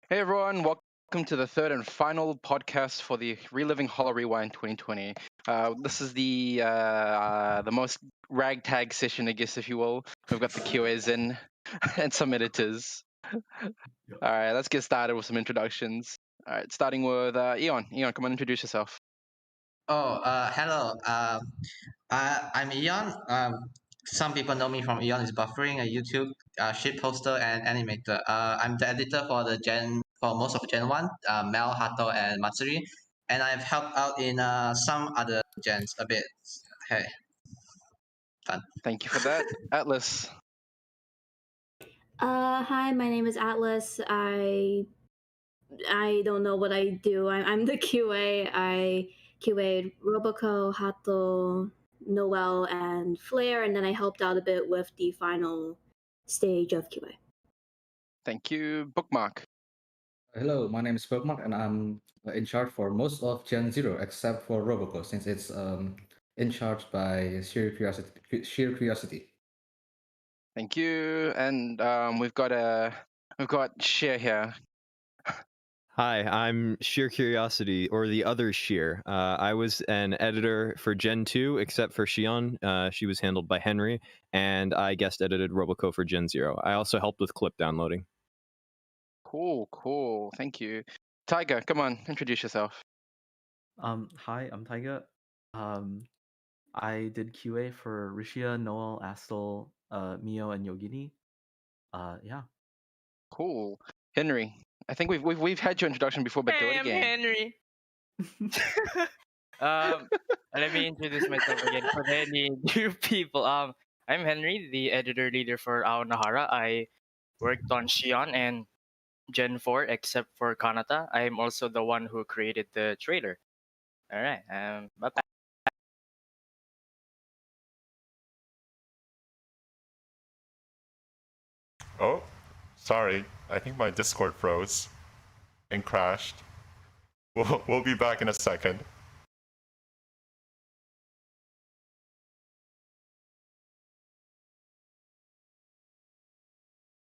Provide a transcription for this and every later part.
Hey everyone, welcome to the third and final podcast for the Reliving Hololive Rewind 2020. This is the most ragtag session, I guess, if you will. We've got the QAs in and some editors. All right, let's get started with some introductions. All right, starting with Eon. Eon, come on, introduce yourself. Hello. I'm Eon. Some people know me from Eon is Buffering, a YouTube shit poster and animator. I'm the editor for most of Gen 1, Mel, Hato, and Matsuri. And I've helped out in some other gens a bit. Hey. Fun. Thank you for that. Atlas. Hi, my name is Atlas. I don't know what I do. I'm the QA. I QA'd Roboco, Hato, Noel, and Flare, and then I helped out a bit with the final stage of QA. Thank you. Bookmark. Hello, my name is Bookmark, and I'm in charge for most of Gen 0 except for Roboco, since it's in charge by sheer curiosity. Thank you. And we've got Sheer here. Hi, I'm Sheer Curiosity, or the other Sheer. I was an editor for Gen 2, except for Shion. She was handled by Henry, and I guest edited Roboco for Gen 0. I also helped with clip downloading. Cool. Thank you. Tiger, come on, introduce yourself. Hi, I'm Tiger. I did QA for Rishia, Noel, Astel, Mio, and Yogini. Yeah. Cool. Henry, I think we've had your introduction before, but do it again. I'm Henry. Let me introduce myself again for any new people. I'm Henry, the editor leader for Aonahara. I worked on Shion and Gen 4, except for Kanata. I am also the one who created the trailer. All right. Bye bye. Oh, sorry. I think my Discord froze and crashed. We'll be back in a second.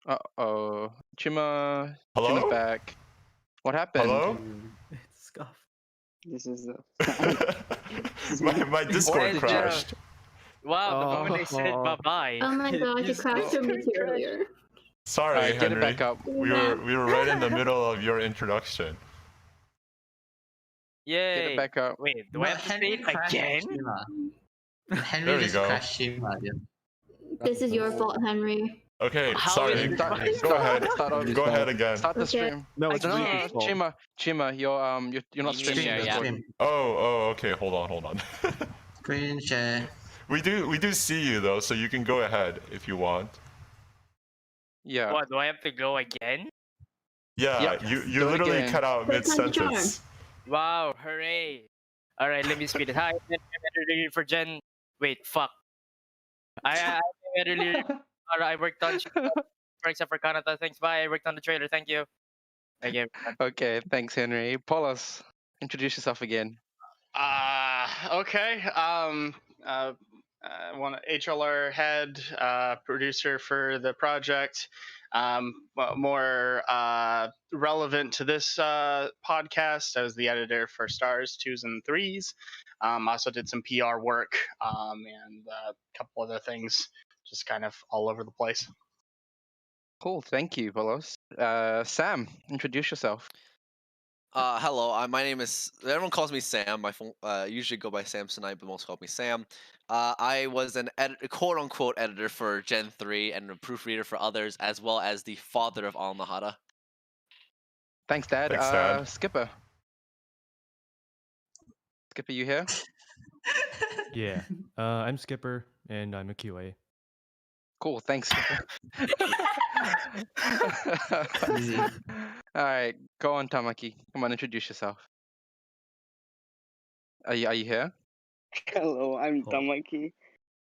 Uh-oh. Chima's Hello? back. What happened? Hello? It's scuffed. This is the my Discord did you- crashed. Wow, the moment I said Oh. bye-bye. Oh my gosh, you crashed your meet earlier. Sorry, Alright, get it Henry. back up. We were right in the middle of your introduction. Yay. Get it back up. Wait, do I have to say it again? Henry There we just go. crashed Shima, dude. This is your fault, Henry. Okay, How sorry. is it Go fine? ahead. Start over. Go ahead again. Start the Okay. stream. No, it's No, Reese's fault. Chima, you're not Me streaming neither, yet. yeah. Stream. Oh, okay. Hold on. Screen share. we do see you though, so you can go ahead if you want. Yeah. What, do I have to go again? Yeah, Yep. you Do it literally again. cut out Wait, time to mid-sentence. Wow, hooray. Alright, let me speed it. Hi, I'm editor for Gen... Wait, fuck. I'm editor. I worked on except for Kanata. Thanks, bye. I worked on the trailer. Thank you. Thank you. Okay, thanks, Henry. Paulus, introduce yourself again. okay. One HLR head, producer for the project. More relevant to this podcast, I was the editor for Stars 2s and 3s. Also did some PR work and a couple other things, just kind of all over the place. Cool, thank you, Paulus. Sam, introduce yourself. Hello, my name is. Everyone calls me Sam. I usually go by Samsonite, but most call me Sam. I was an quote-unquote editor for Gen 3 and a proofreader for others, as well as the father of Alnahara. Thanks, Dad. Thanks, Dad. Skipper. Skipper, you here? Yeah, I'm Skipper, and I'm a QA. Cool, thanks, Skipper. Easy. All right, go on, Tamaki. Come on, introduce yourself. Are you here? Hello, I'm Oh. Tamaki.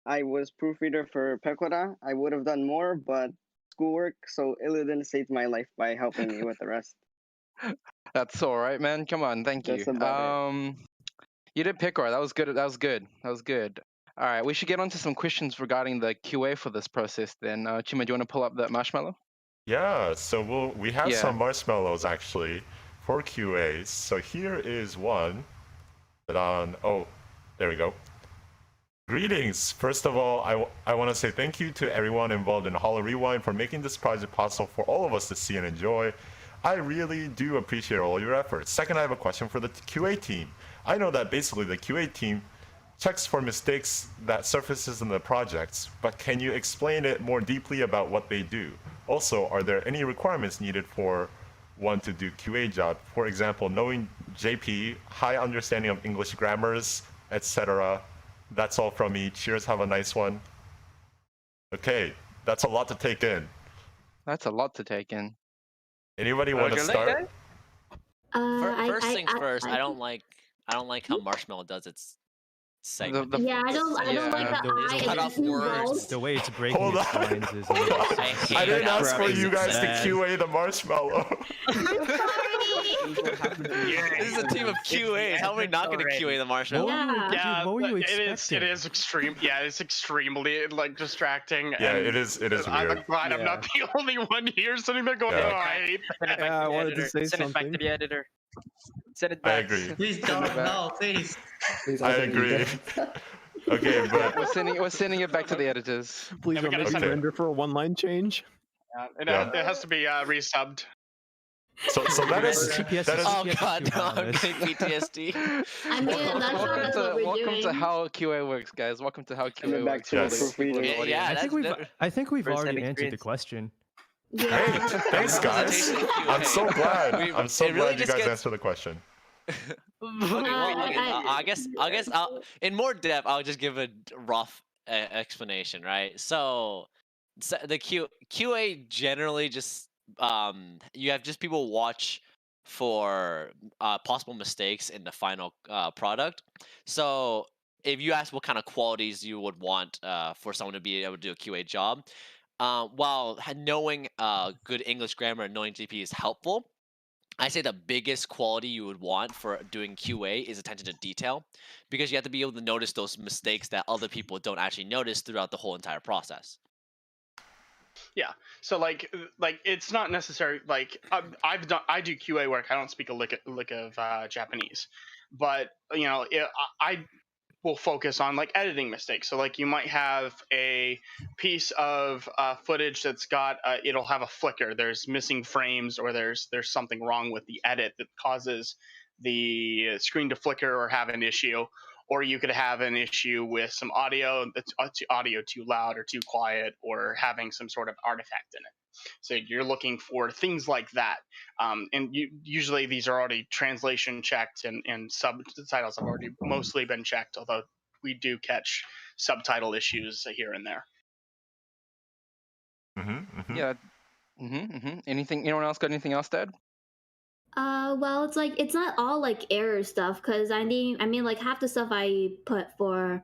I was proofreader for Pekora. I would have done more, but schoolwork, so Illidan saved my life by helping me with the rest. That's all right, man. Come on, thank you. That's about You did pick right. That was good. That was good. All right, we should get on to some questions regarding the QA for this process. Then, Chima, do you want to pull up that marshmallow? Yeah, so we have Yeah. some marshmallows actually for QAs. So here is one that there we go. Greetings. First of all, I want to say thank you to everyone involved in Holo Rewind for making this project possible for all of us to see and enjoy. I really do appreciate all your efforts. Second, I have a question for the QA team. I know that basically the QA team checks for mistakes that surfaces in the projects, but can you explain it more deeply about what they do? Also, are there any requirements needed for one to do QA job? For example, knowing JP, high understanding of English grammars, etc. That's all from me. Cheers, have a nice one. Okay, that's a lot to take in. That's a lot to take in. Anybody want to start? First things first, I don't like how Marshmallow does its segment. Yeah, I don't like that the- I cut off and words. The way it's breaking Hold its on. lines is a little I sus. hate I didn't that ask for you guys to Bad. QA the marshmallow. This is a team of QAs. How are we not going to QA the Marshmallow? Yeah. What were you it expecting? is extreme. Yeah, it's extremely distracting. Yeah, and it is I'm weird. glad I'm not the only one here sitting there going, Yeah. "Oh, I hate Send it back Yeah, I to the wanted to editor. say Send it back to something. the editor. Send it I back. agree. Please don't. No, please. Please, I think you agree. can. Okay, but We're sending it back to the editors. Please we don't gotta make send me it. render for a one-line change. Yeah. It has to be resubbed. so that is TPS Oh TPS god, is too no, I'm honest. getting PTSD. I mean, that's what we're welcome doing. to how QA works, guys. Welcome to how Send it QA back works. to for the the people in proofreader. the Yeah, audience. yeah, I think we've First-hand already answered the experience. question. hey, Yeah. thanks guys. Representation in I'm so QA. glad. I'm so it really glad you just guys gets- answered the question. Okay, I guess in more depth, I'll just give a rough explanation, right? So the QA generally just you have just people watch for possible mistakes in the final product. So if you ask what kind of qualities you would want for someone to be able to do a QA job, while knowing good English grammar and knowing GP is helpful, I say the biggest quality you would want for doing QA is attention to detail, because you have to be able to notice those mistakes that other people don't actually notice throughout the whole entire process. Yeah. So like it's not necessary. Like I do QA work. I don't speak a lick of Japanese, but I will focus on like editing mistakes. So like you might have a piece of footage that's got it'll have a flicker. There's missing frames, or there's something wrong with the edit that causes the screen to flicker or have an issue. Or you could have an issue with some audio that's audio too loud or too quiet, or having some sort of artifact in it. So you're looking for things like that, and usually these are already translation checked, and subtitles have already mostly been checked. Although we do catch subtitle issues here and there. Yeah. Anything? Anyone else got anything else to add? Well, it's like it's not all like error stuff, because I mean like half the stuff I put for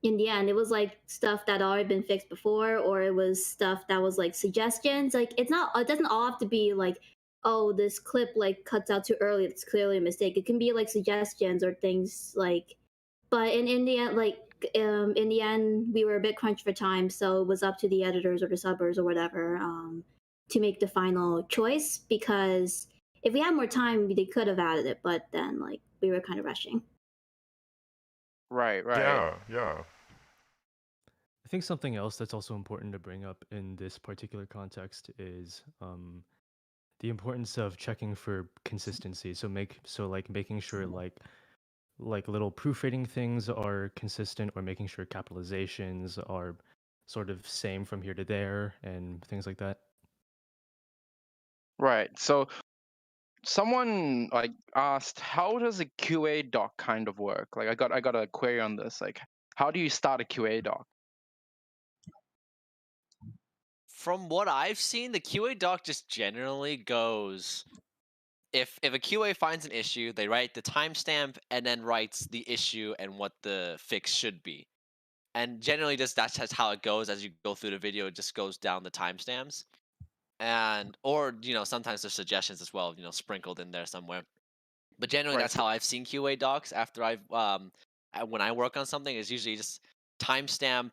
in the end, it was like stuff that already been fixed before, or it was stuff that was like suggestions. Like it doesn't all have to be like, oh, this clip like cuts out too early, it's clearly a mistake. It can be like suggestions or things like, but in the end, like in the end, we were a bit crunched for time, so it was up to the editors or the subbers or whatever to make the final choice, because if we had more time, they could have added it, but then like we were kind of rushing. Right. Yeah. I think something else that's also important to bring up in this particular context is the importance of checking for consistency. So making sure like little proofreading things are consistent, or making sure capitalizations are sort of same from here to there and things like that. Right. So someone like asked, how does a QA doc kind of work? Like I got a query on this. Like, how do you start a QA doc? From what I've seen, the QA doc just generally goes, if a QA finds an issue, they write the timestamp and then writes the issue and what the fix should be. And generally that's how it goes. As you go through the video, it just goes down the timestamps. And or sometimes there's suggestions as well, sprinkled in there somewhere. But generally that's how I've seen QA docs after I've when I work on something, is usually just timestamp,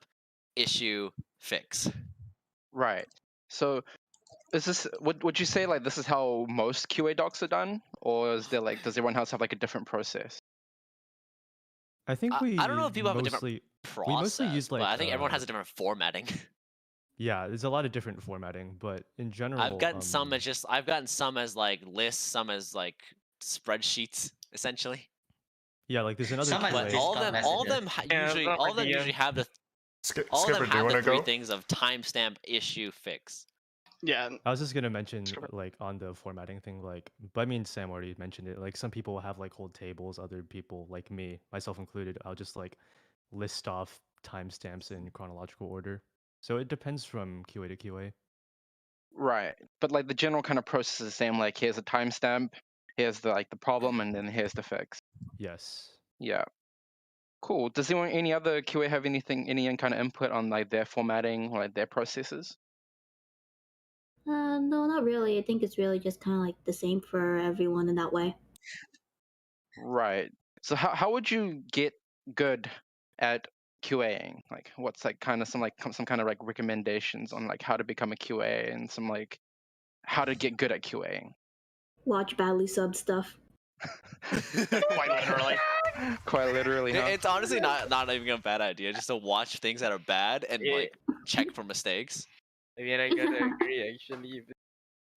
issue, fix. Right. So is this would you say like this is how most QA docs are done, or is there like, does everyone else have like a different process? I think I don't know if people have a different we process, mostly use but like I think everyone has a different formatting. Yeah, there's a lot of different formatting, but in general, I've gotten some as like lists, some as like spreadsheets, essentially. Yeah, like there's another But all of them usually have the all of them have the three things of timestamp, issue, fix. Yeah. I was just gonna mention like on the formatting thing, like, but I mean Sam already mentioned it. Like some people will have like whole tables, other people like me, myself included, I'll just like list off timestamps in chronological order. So it depends from QA to QA. Right. But like the general kind of process is the same. Like here's a timestamp, here's the problem, and then here's the fix. Yes. Yeah. Cool. Does any other QA have any kind of input on like their formatting or like their processes? No, not really. I think it's really just kind of like the same for everyone in that way. Right. So how would you get good at QAing? Like what's like kind of some kind of like recommendations on like how to become a QA, and some like how to get good at QAing? Watch badly sub stuff. Quite literally. Quite literally, huh? It's honestly not even a bad idea, just to watch things that are bad and like check for mistakes. I mean, I gotta agree actually.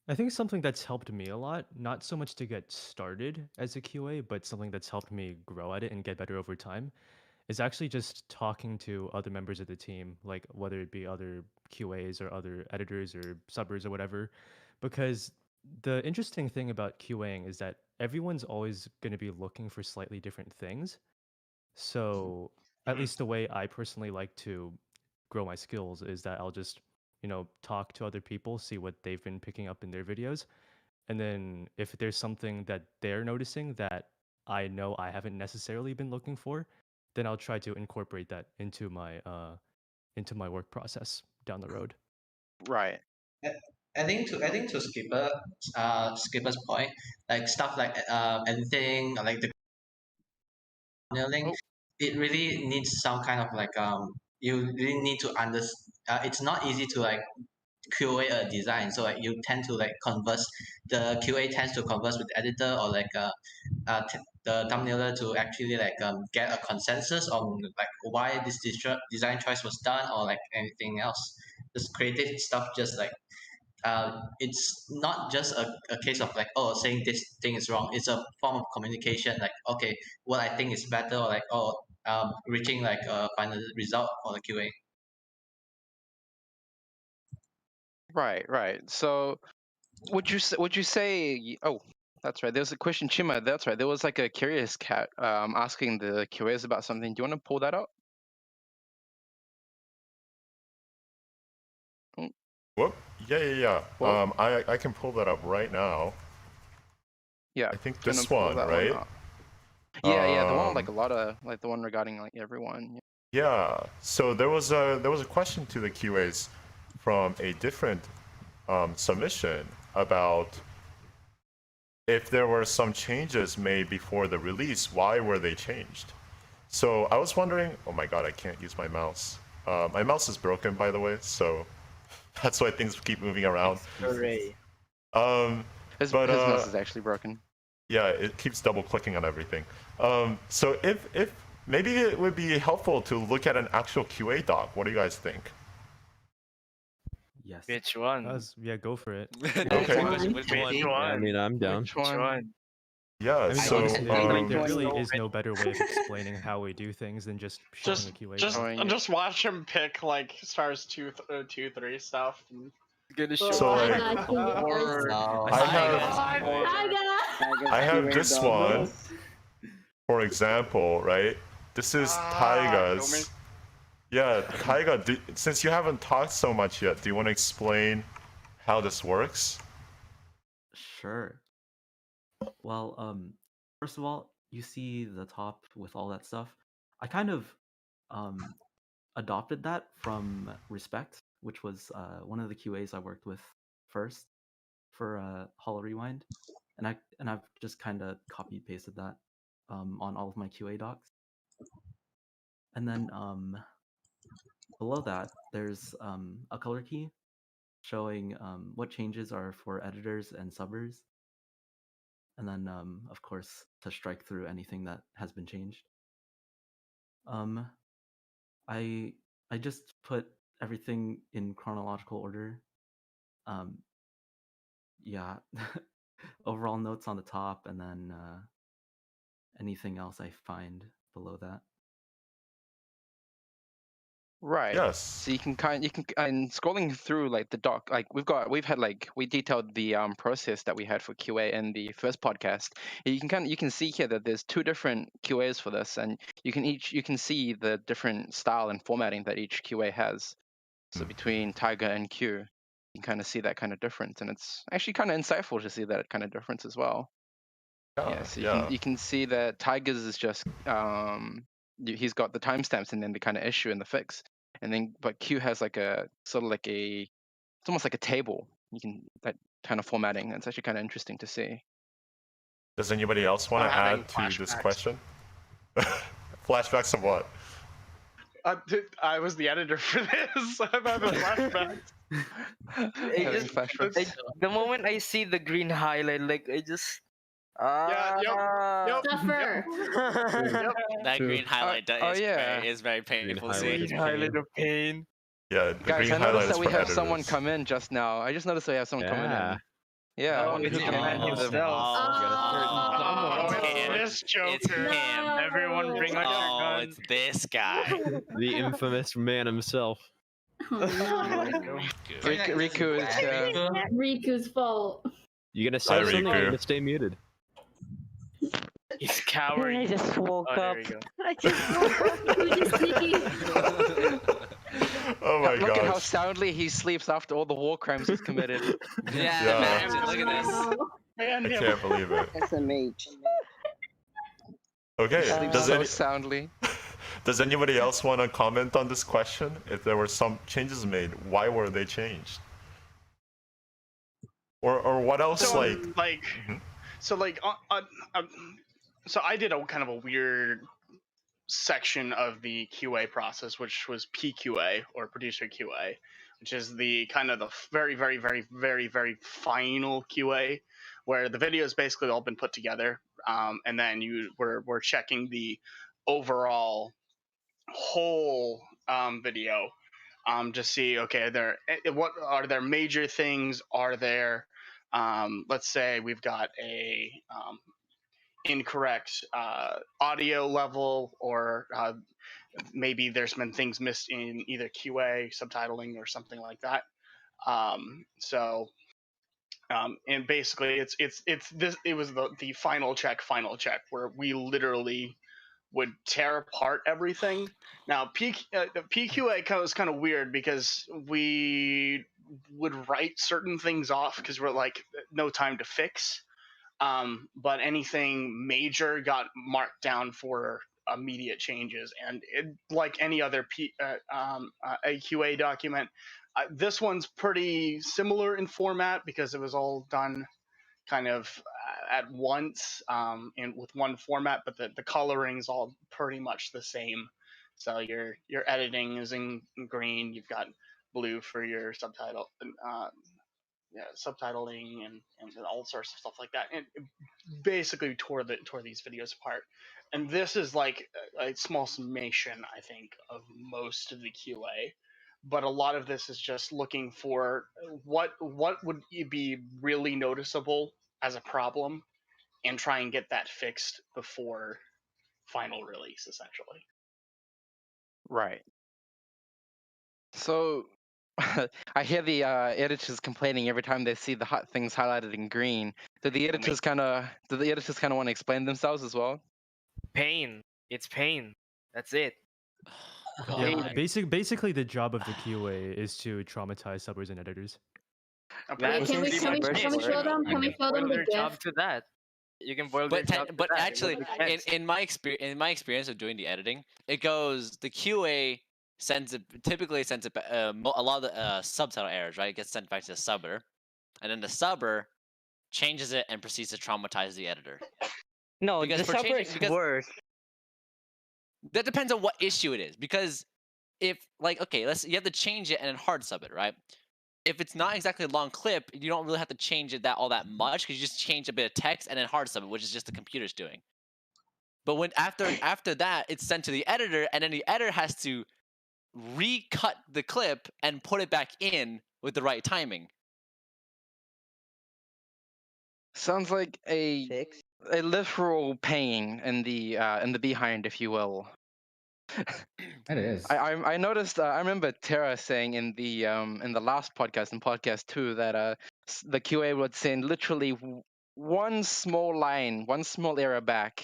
I think something that's helped me a lot, not so much to get started as a QA, but something that's helped me grow at it and get better over time, is actually just talking to other members of the team, like whether it be other QAs or other editors or subbers or whatever. Because the interesting thing about QAing is that everyone's always going to be looking for slightly different things. So, at least the way I personally like to grow my skills is that I'll just, talk to other people, see what they've been picking up in their videos. And then if there's something that they're noticing that I know I haven't necessarily been looking for, then I'll try to incorporate that into my work process down the road. Right. I think to Skipper's point, like stuff like editing, like the nailing, it really needs some kind of like you really need to understand. It's not easy to like QA a design. So like you tend to like converse, the QA tends to converse with editor or like the thumbnailer to actually like get a consensus on like why this design choice was done or like anything else. Just creative stuff, just like it's not just a case of like, oh, saying this thing is wrong. It's a form of communication, like, okay, what I think is better, or like, oh, reaching like a final result for the QA. Right. So would you say? Oh, that's right. There's a question, Chima. That's right. There was like a curious cat asking the QAs about something. Do you want to pull that up? Whoop. Yeah. Well- I can pull that up right now. Yeah. I think do you wanna this pull one, that right? up? Yeah. The one with like Um, a lot of like the one regarding like everyone. Yeah. So there was a question to the QAs from a different submission about if there were some changes made before the release, why were they changed? So I was wondering. Oh my God, I can't use my mouse. My mouse is broken, by the way, so that's why things keep moving around. Hooray. His But mouse is actually broken. yeah, it keeps double clicking on everything. So if maybe it would be helpful to look at an actual QA doc. What do you guys think? Yes. Which one? Yeah, go for it. Okay. Which one? Which Yeah, I one? mean, I'm down. Which Which one? one? Yeah. I mean, So honestly, there Which really one? is no better way of explaining how we do things than just showing a QA doc. Showing it. just watch him pick like stars 2, 3 stuff. Gonna show. So, like, Or No. I have this one, for example, right? This is Taiga's. Yeah, Taiga, since you haven't talked so much yet, do you want to explain how this works? Sure. Well, first of all, you see the top with all that stuff. I kind of adopted that from Respect, which was one of the QAs I worked with first for Hollow Rewind, and I've just kind of copy pasted that on all of my QA docs. And then below that, there's a color key showing what changes are for editors and subbers, and then of course to strike through anything that has been changed. I just put everything in chronological order. Yeah, overall notes on the top, and then anything else I find below that. Right. Yes. So you can and scrolling through like the doc, like we've had like we detailed the process that we had for QA in the first podcast. And you can see here that there's two different QAs for this, and you can see the different style and formatting that each QA has. So between Tiger and Q, you can kind of see that kind of difference, and it's actually kind of insightful to see that kind of difference as well. Yeah, so you can see that Tiger's is just he's got the timestamps and then the kind of issue and the fix, and then but Q has like a sort of like it's almost like a table. You can that kind of formatting. It's actually kind of interesting to see. Does anybody else want I'm to having add to this flashbacks. question? Flashbacks of what? I was the editor for this. I'm having flashbacks. Having flashbacks. the moment I see the green highlight, like I just Yep. Suffer. That True. green highlight oh, yeah. is very painful. to highlight see. is green highlight of pain. Yeah, the Guys, green I highlight noticed is that we for have someone editors. come in just now. I just noticed that we have someone coming Yeah. in. Yeah, I Oh, wonder it's who's the coming man in. himself. Oh, it's him. this Joker. It's him. Everyone bring out your Oh, guns. it's this guy. The infamous man himself. Oh no. Riku is Riku's fault. You gonna Hi, say something? Riku. You gonna stay muted. He's cowering. I just woke Oh, there up. we go. I just woke up. You just sneaky. Oh my Look at how gosh. soundly he sleeps after all the war crimes he's committed. Yeah, imagine. Look at this. Man, I him. can't believe it. SMH. Okay, Sleeps so soundly. does anybody else want to comment on this question? If there were some changes made, why were they changed? Or what else? So, like, so I did a kind of a weird section of the QA process, which was PQA or producer QA, which is the kind of the very, very, very, very, very final QA, where the video has basically all been put together, and then we're checking the overall whole video to see, okay, what are there major things? Are there, let's say we've got a incorrect audio level, or maybe there's been things missed in either QA, subtitling, or something like that. And basically, it was the final check, where we literally would tear apart everything. Now, PQA was kind of weird because we would write certain things off because we're like, no time to fix. But anything major got marked down for immediate changes, and like any other AQA document, this one's pretty similar in format because it was all done kind of at once and with one format, but the coloring is all pretty much the same. So your editing is in green. You've got blue for your subtitling and all sorts of stuff like that. And basically tore these videos apart. And this is like a small summation, I think, of most of the QA. But a lot of this is just looking for what would be really noticeable as a problem, and try and get that fixed before final release, essentially. Right. So I hear the editors complaining every time they see the hot things highlighted in green. Do the editors kind of want to explain themselves as well? Pain. It's pain. That's it. Yeah, basically the job of the QA is to traumatize subbers and editors. Can we show them? Can we show them the job GIF? to that? You can boil their job to But that. actually, in my experience of doing the editing, it goes, the QA typically sends it a lot of the subtitle errors, right? It gets sent back to the subber, and then the subber changes it and proceeds to traumatize the editor. No, the subber is worse. That depends on what issue it is, because if, like, okay, you have to change it and then hard sub it, right? If it's not exactly a long clip, you don't really have to change it all that much, because you just change a bit of text and then hard sub it, which is just the computer's doing. But when after that, it's sent to the editor, and then the editor has to recut the clip and put it back in with the right timing. Sounds like a literal pain in the behind, if you will. It is. I noticed. I remember Tara saying in the last podcast, in podcast 2, that the QA would send literally one small line, one small error back,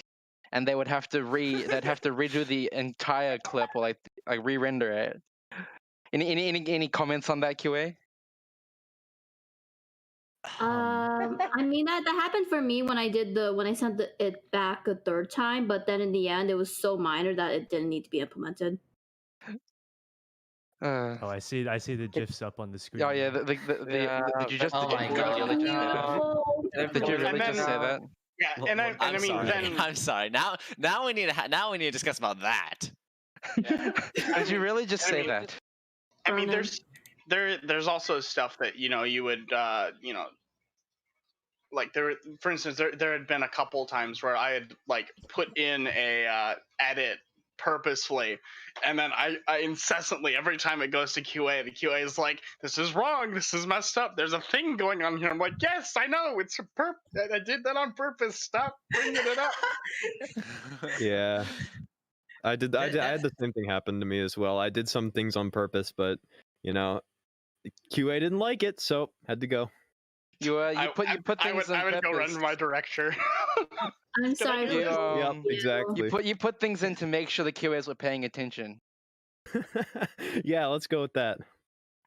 and they would have to redo the entire clip, or like re-render it. Any comments on that, QA? I mean that happened for me when I sent it back a third time, but then in the end it was so minor that it didn't need to be implemented. Oh, I see the GIFs up on the screen. Oh yeah, did you just? Oh my god! Did you really just say that? Yeah, and I mean, then I'm sorry. Now we need to discuss about that. Did you really just say that? I mean, there's also stuff that you would like for instance, there had been a couple times where I had like put in a edit purposefully, and then I incessantly, every time it goes to QA, the QA is like, this is wrong, this is messed up, there's a thing going on here. I'm like, yes, I know, it's I did that on purpose, stop bringing it up. Yeah, I had the same thing happen to me as well. I did some things on purpose, but QA didn't like it, so had to go. You put things on I would purpose. go run to my director. I'm sorry. Yep, exactly. You put things in to make sure the QAs were paying attention. Yeah, let's go with that.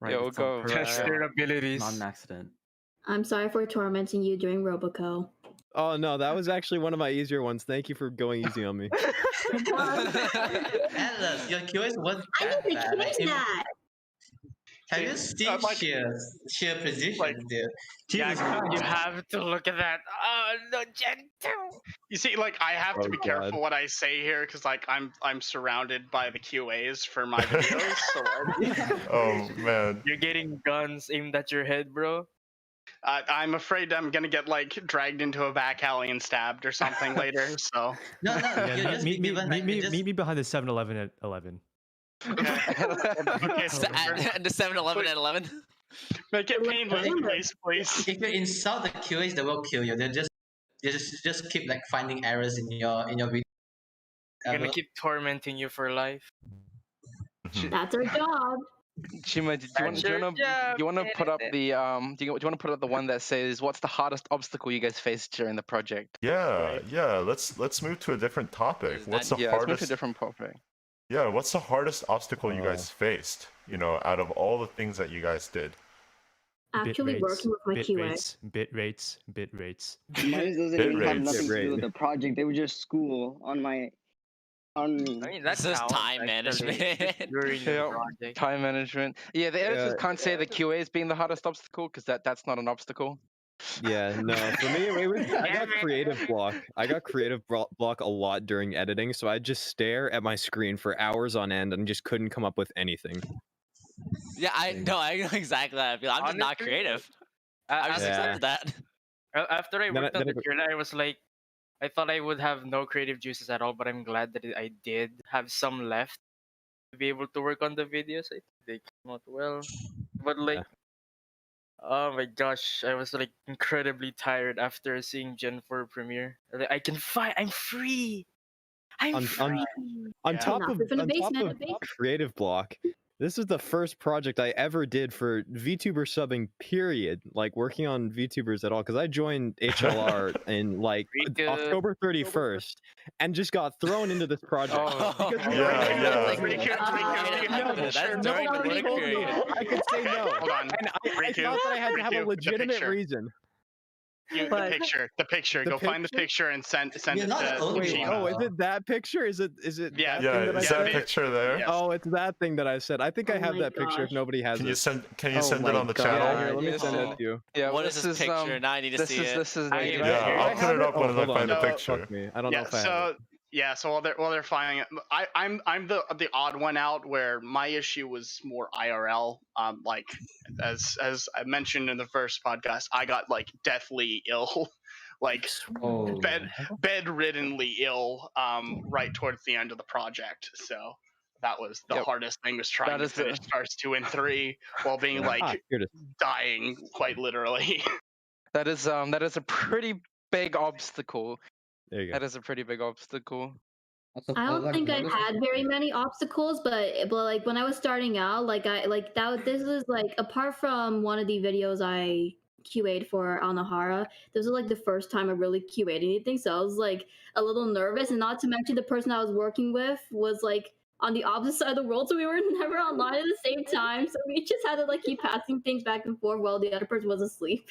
Right, Yeah, we'll go. Test their abilities. Not an accident. I'm sorry for tormenting you during Roboco. Oh no, that was actually one of my easier ones. Thank you for going easy on me. Atlas, your QA wasn't I that need to bad. change that. Have you seen sheer position, dude? You have to look at that. Oh no, Gen 2. You see, like I have to Oh, be God. careful what I say here because like I'm surrounded by the QAs for my videos. So like, Oh man. You're getting guns aimed at your head, bro. I'm afraid I'm gonna get like dragged into a back alley and stabbed or something later. So No, Yeah, you just be given like you just meet me behind the 7-Eleven at 11. okay. Okay, so At the 7-Eleven at 11. make it painless, please. if you insult the QAs, they will kill you. They just keep like finding errors in your video. They're gonna keep tormenting you for life. That's our job. Chima, do you want to put up the do you want to put up the one that says what's the hardest obstacle you guys faced during the project? Yeah. Let's move to a different topic. What's the Let's move to a hardest? different topic. Yeah. What's the hardest obstacle you guys faced? You know, out of all the things that you guys did. Actually working with my QA. Bit rates. Mine doesn't even have nothing to do with the project. They were just school on my. I mean, that's This is time management. During the project. Time management. Yeah, the editors can't say the QA is being the hardest obstacle because that's not an obstacle. Yeah, no. For me, I got creative block. I got creative block a lot during editing, so I'd just stare at my screen for hours on end and just couldn't come up with anything. Yeah, I know exactly how I feel. I'm just not creative. I just accepted that. After I worked on the trailer, I was like, I thought I would have no creative juices at all, but I'm glad that I did have some left to be able to work on the videos. I think they came out well, but like, oh my gosh, I was like incredibly tired after seeing Gen 4 premiere. Like, I can fight. I'm free. I'm free. On top of basement. creative block, this is the first project I ever did for VTuber subbing, period. Like working on VTubers at all, because I joined HLR in like October 31st and just got thrown into this project. Oh, I could say no. Hold on. And I thought that I had to have a legitimate reason. The picture. Go find the picture and send it to Chima. Oh, is it that picture? Is it? Yeah. Is that picture there? Yes. Oh, it's that thing that I said. I think I have that picture. If nobody has Can it, you send it on the channel? Yeah, here, let me send it to you. Yeah, what is this picture? Now I need to see it. I'll put it up when I find the picture. I don't know if I have it. Yeah, so while they're finding it, I'm the odd one out where my issue was more IRL. Like as I mentioned in the first podcast, I got like deathly ill, like bedriddenly ill, right towards the end of the project. So that was the hardest thing, was trying to finish Stars 2 and 3 while being like dying quite literally. That is a pretty big obstacle. There you go. That is a pretty big obstacle. I don't think I had very many obstacles, but like when I was starting out, this was like, apart from one of the videos I QA'd for Alnahara, this was like the first time I really QA'd anything, so I was like a little nervous, and not to mention the person I was working with was like on the opposite side of the world, so we were never online at the same time, so we just had to like keep passing things back and forth while the other person was asleep.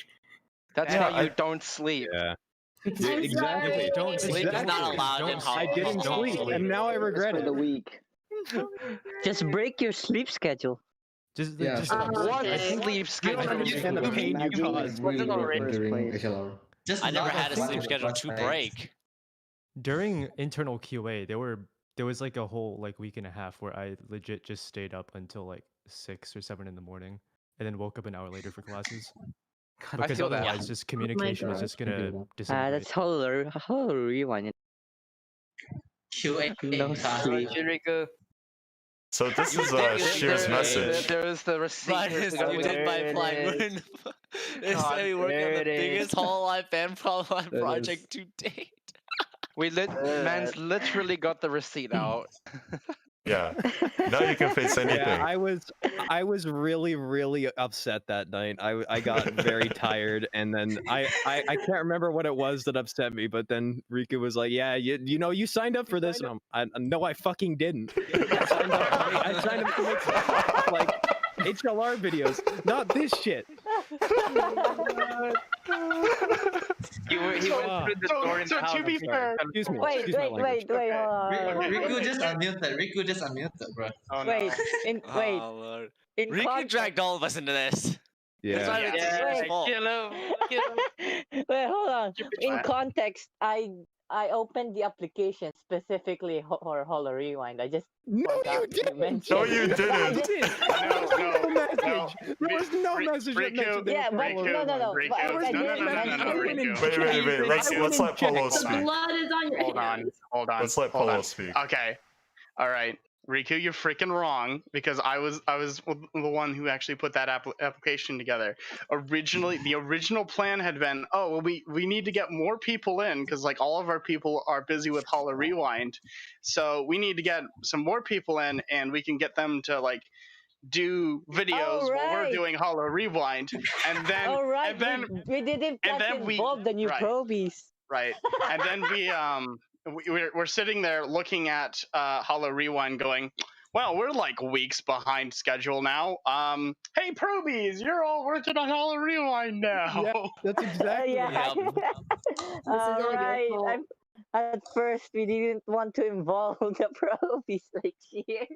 That's why you don't sleep. Yeah. Exactly. Don't sleep is not allowed in Hololive. I didn't sleep, and now I regret it. The week. Just break your sleep schedule. Just what sleep schedule? I understand the pain you caused. I never had a sleep schedule to break. During internal QA, there was like a whole like week and a half where I legit just stayed up until like 6 or 7 in the morning, and then woke up an hour later for classes. Because otherwise, just communication is just gonna disintegrate. That's Hololive one. QA. So this is Sheer's message. There is the receipt. Did by Plywood. It's we working on the biggest Hololive fan project to date. Man's literally got the receipt out. Yeah. Now you can face anything. Yeah, I was really upset that night. I got very tired, and then I can't remember what it was that upset me, but then Riku was like, "Yeah, you signed up for this," and no, I fucking didn't. I signed up to make like HLR videos, not this shit. He went through the door in the house. To be fair, excuse me. Wait, hold on. Riku just unmuted, bro. Wait. In Riku context, dragged all of us into this. That's why it's his fault. Kill him. wait, hold on. In What? context, I opened the application specifically for Holo Rewind. I just forgot to mention. No, you didn't. I just- No. There was no message that mentioned Yeah, but no. Riku, But I did mention it. Wait. Let's let Polo The speak. blood is on your hands. Hold on. Let's let hold Polo on. speak. Okay. All right. Riku, you're freaking wrong because I was the one who actually put that application together. Originally, the original plan had been, oh, well, we need to get more people in because like all of our people are busy with Holo Rewind, so we need to get some more people in and we can get them to like do videos while we're doing Holo Rewind, and then and then we didn't and plan then to we involve the new probies. Right, and then we're sitting there looking at Holo Rewind going, well, we're like weeks behind schedule now. Hey, probies, you're all working on Holo Rewind now. Yeah, that's exactly Yeah. all your Right. fault. At first, we didn't want to involve the probies like here.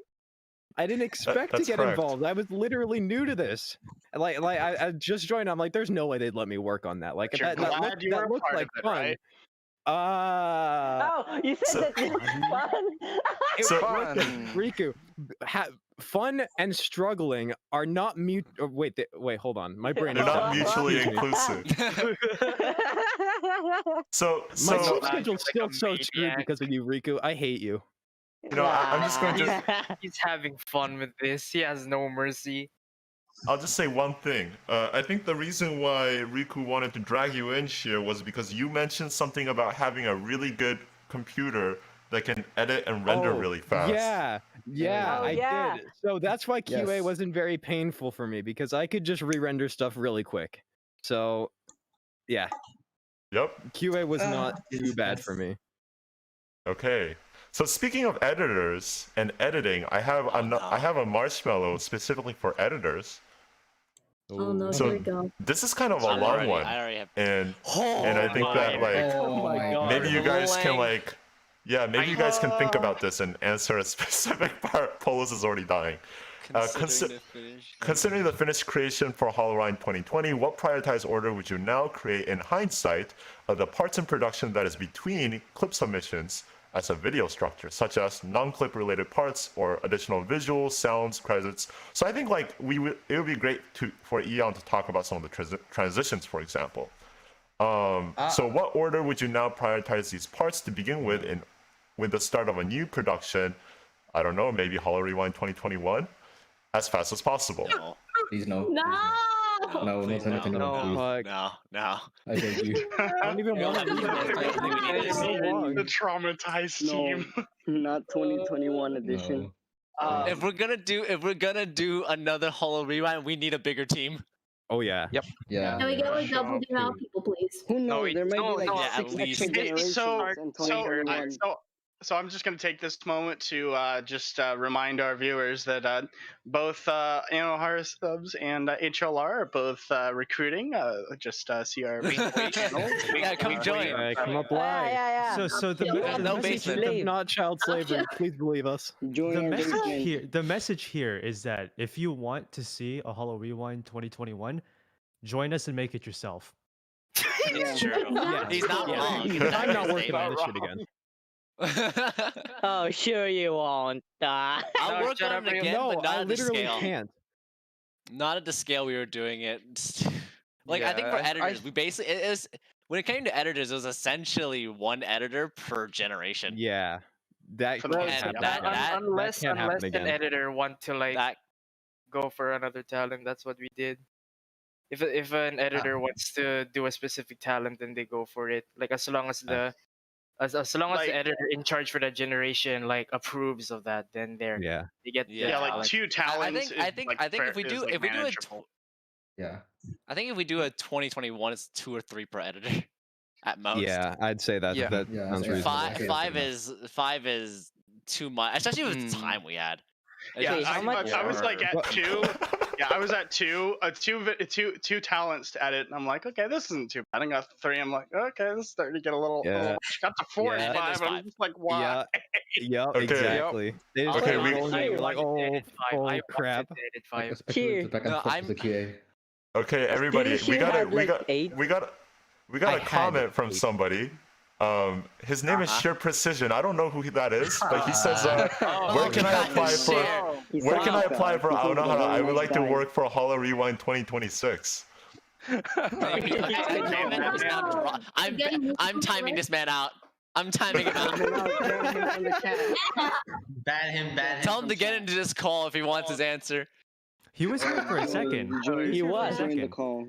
I didn't expect to that's get correct. involved. I was literally new to this. Like I just joined. I'm like, there's no way they'd let me work on that. Like But you're glad you were a looked part like of it, fun. right? Oh, you said that it was fun. Listen, Riku, fun and struggling are not wait, hold on. My brain They're is not mutually confusing. inclusive. So My sleep schedule's like still a so screwed maniac. because of you, Riku. I hate you. you know, I'm just going to. He's having fun with this. He has no mercy. I'll just say one thing. I think the reason why Riku wanted to drag you in here was because you mentioned something about having a really good computer that can edit and render really fast. Yeah, I did. So that's why QA Yes. wasn't very painful for me because I could just re-render stuff really quick. So, yeah, Yep. QA was not too bad for me. Okay. So speaking of editors and editing, I have a marshmallow specifically for editors. Oh no, So here we go. this is kind of a long one, I already have. and I think that like Oh my god. maybe you guys can Lang. like, yeah, maybe you guys can think about this and answer a specific part. Polos is already dying. Considering the finished creation for Hololive 2020, what prioritized order would you now create in hindsight of the parts in production that is between clip submissions as a video structure, such as non-clip related parts or additional visuals, sounds, credits? So I think like it would be great for Eon to talk about some of the transitions, for example. So what order would you now prioritize these parts to begin with with the start of a new production? I don't know, maybe Holo Rewind 2021, as fast as possible. No. Please no. No. No, Please, not anything. No. No. I beg you. I don't even want to The traumatized team. Not 2021 edition. No. If we're gonna do another Holo Rewind, we need a bigger team. Oh yeah. Yep. Yeah. Can we get like double the amount of people, please? Who knows? wait, There might no, be like no, at 6 least. extra generations in 2021. So I'm just going to take this moment to just remind our viewers that both Anohara Subs and HLR are both recruiting. Just see our weekly channel. Yeah, come join. Come up live. Yeah. So the, Yeah, the no message basement. Not child slavery. Please believe us. Join The our message basement. the message here is that if you want to see a Holo Rewind 2021, join us and make it yourself. Yeah. True. Yeah. He's not wrong. Because I'm not working on this shit again. Oh, sure you won't. I'll No, work shut on up, it again, No, but not I at the literally scale. can't. Not at the scale we were doing it. Like I think for Yeah, editors, we basically it was when it came to editors, it was essentially one editor per generation. Yeah. That For the can't most happen part, again. that- unless can't happen an again. editor want to like That go for another talent, that's what we did. If an editor wants to do a specific talent, then they go for it. Like as long as the as long as Like- the editor in charge for that generation like approves of that, then they get the Yeah, Yeah, like talent. two talents. I think if we do Yeah. I think if we do a 2021, it's 2 or 3 per editor at most. Yeah, I'd say that. Yeah. That Yeah, sounds yeah. reasonable. Five is too much, especially with the time we had. Yeah, Wait, how much- I was like at But- 2. Yeah, I was at two talents to edit, and I'm like, okay, this isn't too bad. I got 3. I'm like, okay, this is starting to get a little. Yeah. Got to 4 Yeah. and 5. I'm just like, why? Yeah. Yep, Okay. exactly. They just Okay, kept we- rolling at you like, oh crap. I should back and No, forth I'm- with the QA. Okay, everybody, we got had, like, 8? a I had comment from 8. somebody. His name is Sheer Precision. I don't know who that is, but he says, "Where can I apply for? Where can I apply for Aonahara? I would like to work for Hollow Rewind 2026." I'm timing this man out. I'm timing him out. Ban him. Tell him to get into this call if he wants his answer. He was here for a second. He was. Join the call.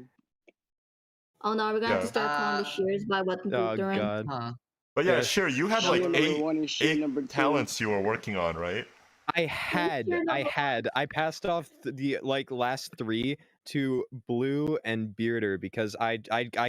Oh no, we're gonna have to start calling the shears by what Oh they're in. god. But yeah, Yeah. sure, you had Sheer like number eight 1 and sheer number 2. talents you were working on, right? I passed off the like last 3 to Blue and Bearder because I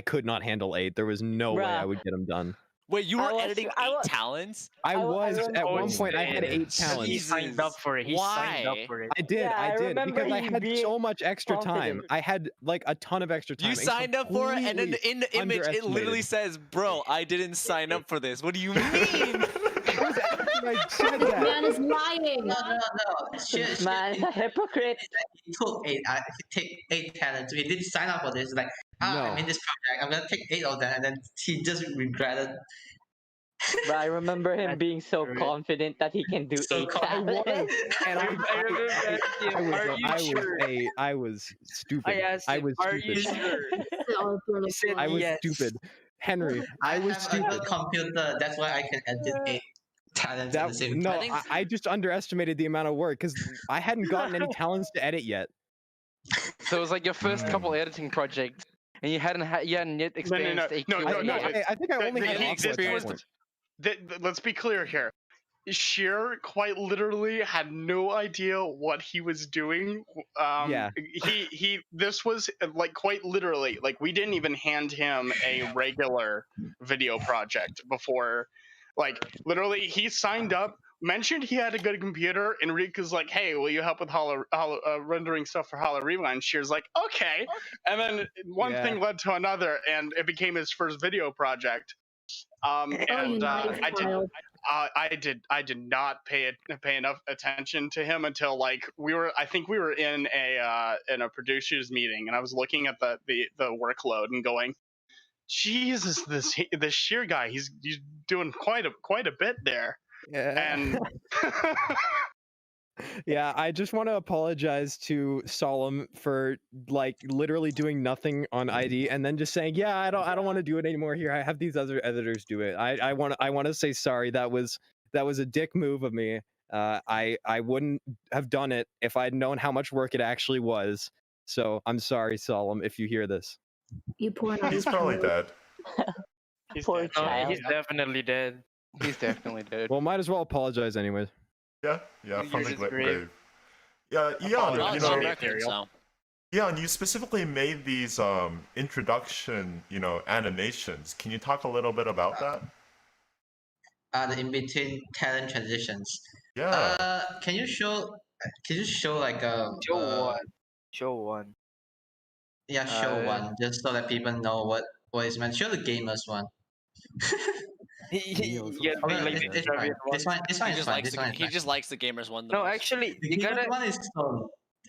could not handle 8. There was no way I Bruh. would get them done. Wait, you I were was- editing I 8 was- talents? I was at remember one he point I had did. 8 talents. He signed up for it. He signed up Why? for it. I did, Yeah, I I did remember because I you had being so much extra time. confident. I had like a ton of extra time. You It signed up for it, and then completely in the image it literally underestimated. says, "Bro, I didn't sign up for this." What do you mean? I said This that. man is lying. No. Shit. Man, a hypocrite. He took 8. He take 8 talents. He didn't sign up for this. Like, I'm in this project. I'm gonna take 8 of them, and then he just regretted. But I remember him being so confident that he can do So 8 I was, talents. and I remember asking him, "Are you sure?" I was stupid. I asked him, was "Are stupid. you sure?" He said I was yes. stupid. Henry, I was have a stupid. good computer. That's why I can edit 8 talents at the same No, time. I just underestimated the amount of work because I hadn't gotten any talents to edit yet. So it was like your first couple editing projects, and you hadn't yet experienced no, AQA. no, I think I only had he Aqua at that experienced point. Let's be clear here. Sheer quite literally had no idea what he was doing. Yeah. He this was like quite literally, like we didn't even hand him a regular video project before. Like literally he signed up, mentioned he had a good computer, and Rika's like, "Hey, will you help with rendering stuff for Hollow Rewind?" Sheer's like, "Okay." And then one thing led to another, and it became his first video project. And I did not pay enough attention to him until like I think we were in a producers meeting, and I was looking at the workload and going, Jesus, this Sheer guy, he's doing quite a bit there. Yeah. And Yeah, I just want to apologize to Solemn for like literally doing nothing on ID and then just saying, "Yeah, I don't want to do it anymore. Here, I have these other editors do it." I want to say sorry. That was a dick move of me. I wouldn't have done it if I'd known how much work it actually was. So I'm sorry, Solemn, if you hear this. You poor He's probably dead. Poor No, child. he's definitely dead. He's definitely dead. Well, might as well apologize anyways. Yeah, from the Yours is great. grave. Yeah, Eon, Well, you it's on know, record, so. Eon, you specifically made these introduction, animations. Can you talk a little bit about that? The in between talent transitions. Yeah. Can you show like a Show one. Yeah, show one just so that people know what is meant. Show the gamers one. Yeah, Oh, no, like it's fine. This one He is just fine. likes This one is he fine. just likes the gamers one the No, most. actually, The you gamers gotta. one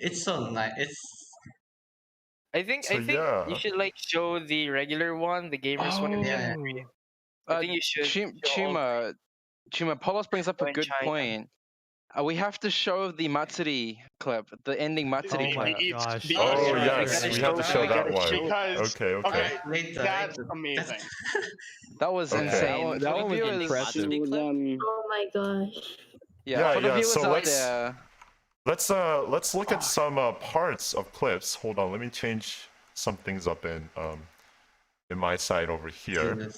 is so nice. I think yeah. you should like show the regular one, the gamers one. And Yeah. I think you should. show all Chima, Polos brings up a in good China. point. We have to show the Matsuri clip, the ending Matsuri Oh my clip. gosh. Oh Easter egg. yes, You we gotta have to show that one. Because Okay. Later. that's amazing. That was Okay. insane. That For the one was viewers- impressive. With them. Oh my gosh. Yeah, for the viewers so out there. let's look at some parts of clips. Hold on, let me change some things up in my side over here.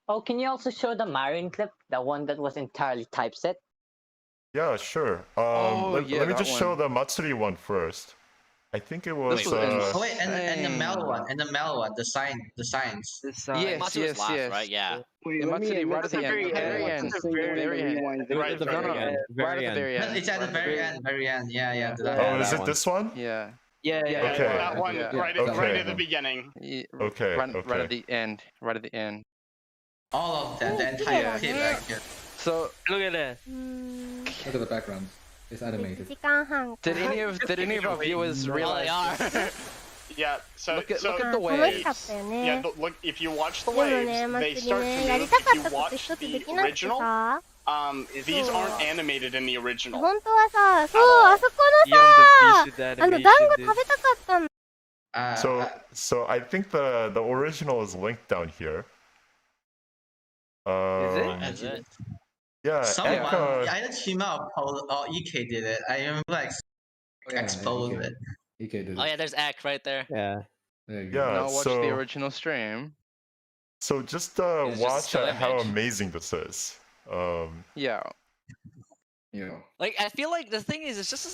Oh, can you also show the Marion clip? The one that was entirely typeset? Yeah, sure. Oh, let yeah, me that just show one. the Matsuri one first. I think it was. Oh wait, and the Mel one, the signs. Yes, Matsu was yes, last, yes. right? Yeah. Wait, Yeah, let me Matsuri, right let's at the see end. if I Very want end. to sing one of the Very end. rewinds. It was the No, no, very end. right Very at the end. very No, end. it's at the very end, very end. Yeah. Oh, is that it one. this one? Yeah. Yeah, Okay. That one Yeah. right Okay. at the beginning. Okay. Right Okay. at the end. Right at the end. All of them, the entire pit, like So look at that. Look at the background. It's animated. did any of our viewers realize? Yeah. So Look at so the waves. yeah, but look, if you watch the waves, they start to move. If you watch the original, these aren't animated in the original. 本当はさ、そう、あそこのさ、団子食べたかったの。So I think the original is linked down here. Is it? Yeah. someone, Eka- either Chima or EK did it. I remember like exposed it. EK did it. Oh yeah, there's Ek right there. Yeah. There you go. Yeah. Now watch so the original stream. so just It's just watch still how image. amazing this is. Yeah. Yeah. Like I feel like the thing is, it's just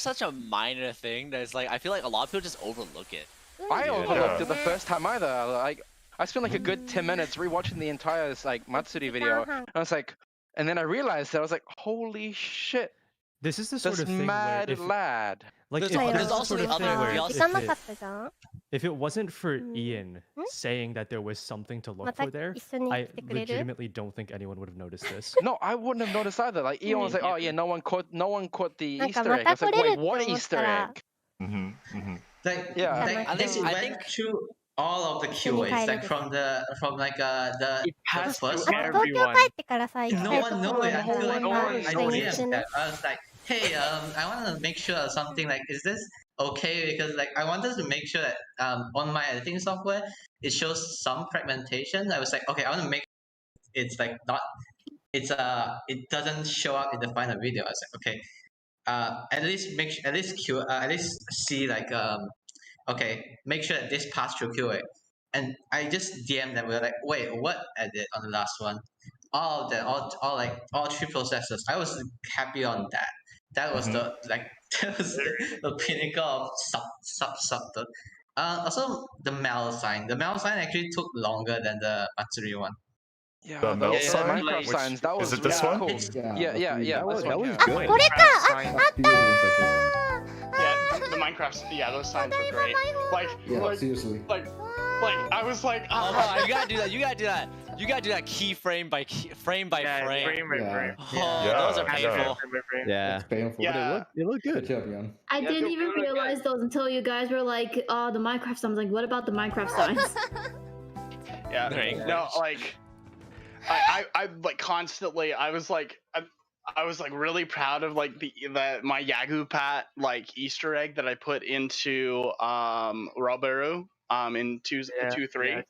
such a minor thing that it's like I feel like a lot of people just overlook it. I Yeah. overlooked it the first time either. Like I spent like a good 10 minutes rewatching the entire like Matsuri video. And I was like, and then I realized that I was like, holy shit, This is the sort this of thing mad where if, lad. like There's if, al- this there's is the also sort the of thing other- where we also- 時間なかったじゃん。 if it wasn't for Ian saying that there was something to look また for there, 一緒に I 来てくれる legitimately don't think anyone would have noticed this. No, I wouldn't have noticed either. Like Eon was like, oh yeah, no one caught the なんか Easter ま egg. I た was 来 like, れる wait, って what 思っ Easter たら egg? Like, Yeah. like I this think- I went think- through all of the QAs, like from like the It passed first through あ one. 東京 everyone. 帰ってからさ、行き No たいと one こ know ろ it. だ I から feel like また I 一緒に DM'd するね。 them. I was like, hey, I want to make sure of something like, is this okay? Because like I wanted to make sure that on my editing software it shows some fragmentation. I was like, okay, I want to make it's like not it doesn't show up in the final video. I was like, okay, at least at least see like okay, make sure that this passed through QA. And I just DM'd them. We were like, wait, what edit on the last one? All of them, all three processes. I was happy on that. That was the like that was the pinnacle of subtle. Also the Mel sign. The Mel sign actually took longer than the Matsuri one. Yeah, The Mel those sign? Minecraft Which- signs. That was is it this really one? cool. Yeah. That was this one, was yeah. あ、これか。あ、 Sign. That's beautifully impressive. Yeah, the Minecraft. Yeah, those signs were great. Like, Yeah, seriously. like I was like, Oh, you gotta do that. You gotta do that key frame by frame by Yeah, frame. frame by Yeah. frame. Oh, Yeah, those are yeah. painful. Yeah. It's painful. Yeah. It looked Good good. job, Jan. I Yeah, didn't they even were good. realize those until you guys were like, oh, the Minecraft signs. Like, what about the Minecraft signs? yeah, Very no, good. like, I like constantly. I was like really proud of like my Yagu Pat like Easter egg that I put into Roberu in 2.3.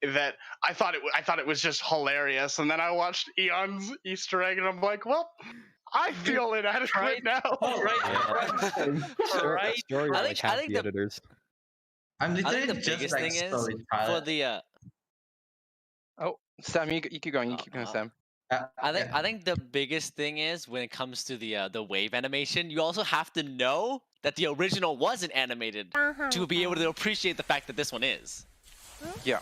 That I thought it was just hilarious, and then I watched Eon's Easter egg, and I'm like, well, I feel inadequate now. Story I like think half the the- editors. I'm I literally think the just biggest like thing is so proud. for the Oh, Sam, you keep going. You keep going, Sam. I think the biggest thing is when it comes to the wave animation, you also have to know that the original wasn't animated to be able to appreciate the fact that this one is. Yeah.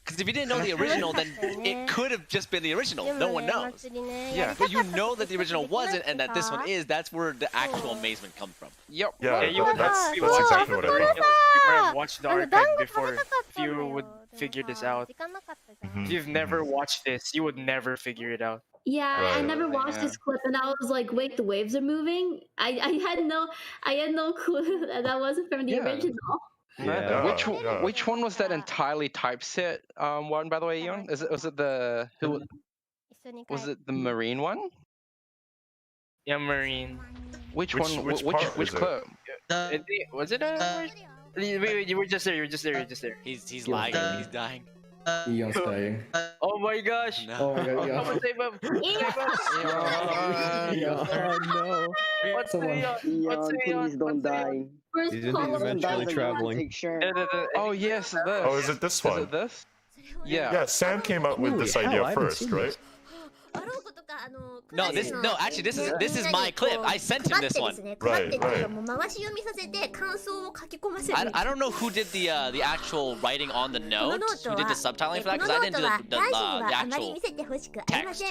Because if you didn't know the original, then it could have just been the original. No one knows. Yeah. But you know that the original wasn't, and that this one is. That's where the actual amazement comes from. Yep. Yeah, Yeah, you would that's you would exactly what I thought. you would have watched the あの archive 団子食べ before たかった if んだ you よ would でも figure this さ out. 時間なかったじゃん Mhm. If you've never watched this, you would never figure it out. Yeah, I Right. never watched this clip, and I was like, wait, the waves are moving. I had no clue that wasn't from the Yeah. original. Yeah, yeah. Which one was that entirely typeset one, by the way, Eon? Was it the who 一緒に帰 was る it the marine one? Yeah, Marine. Which Which- one? which Which part which is it? clip? Was it a? Wait, you were just there. You were just there. He's Yeah. lagging. He's dying. Eon's dying. Oh my gosh! No. Oh my god, Someone Eon. save him! Oh no. What's Someone- Eon? Eon, What's Eon? please don't What's Eon? die. First He's call of eventually Don't die, traveling. Take sure. Oh yes, this. Oh, is it this Is one? it this? Yeah. Yeah, Sam came up with Holy this hell, idea I haven't first, seen right? this. あろうことか No, actually this is my clip. I sent him this one. Right, right. I don't know who did the actual writing on the note, who did the subtitling for that, because I didn't do the actual text.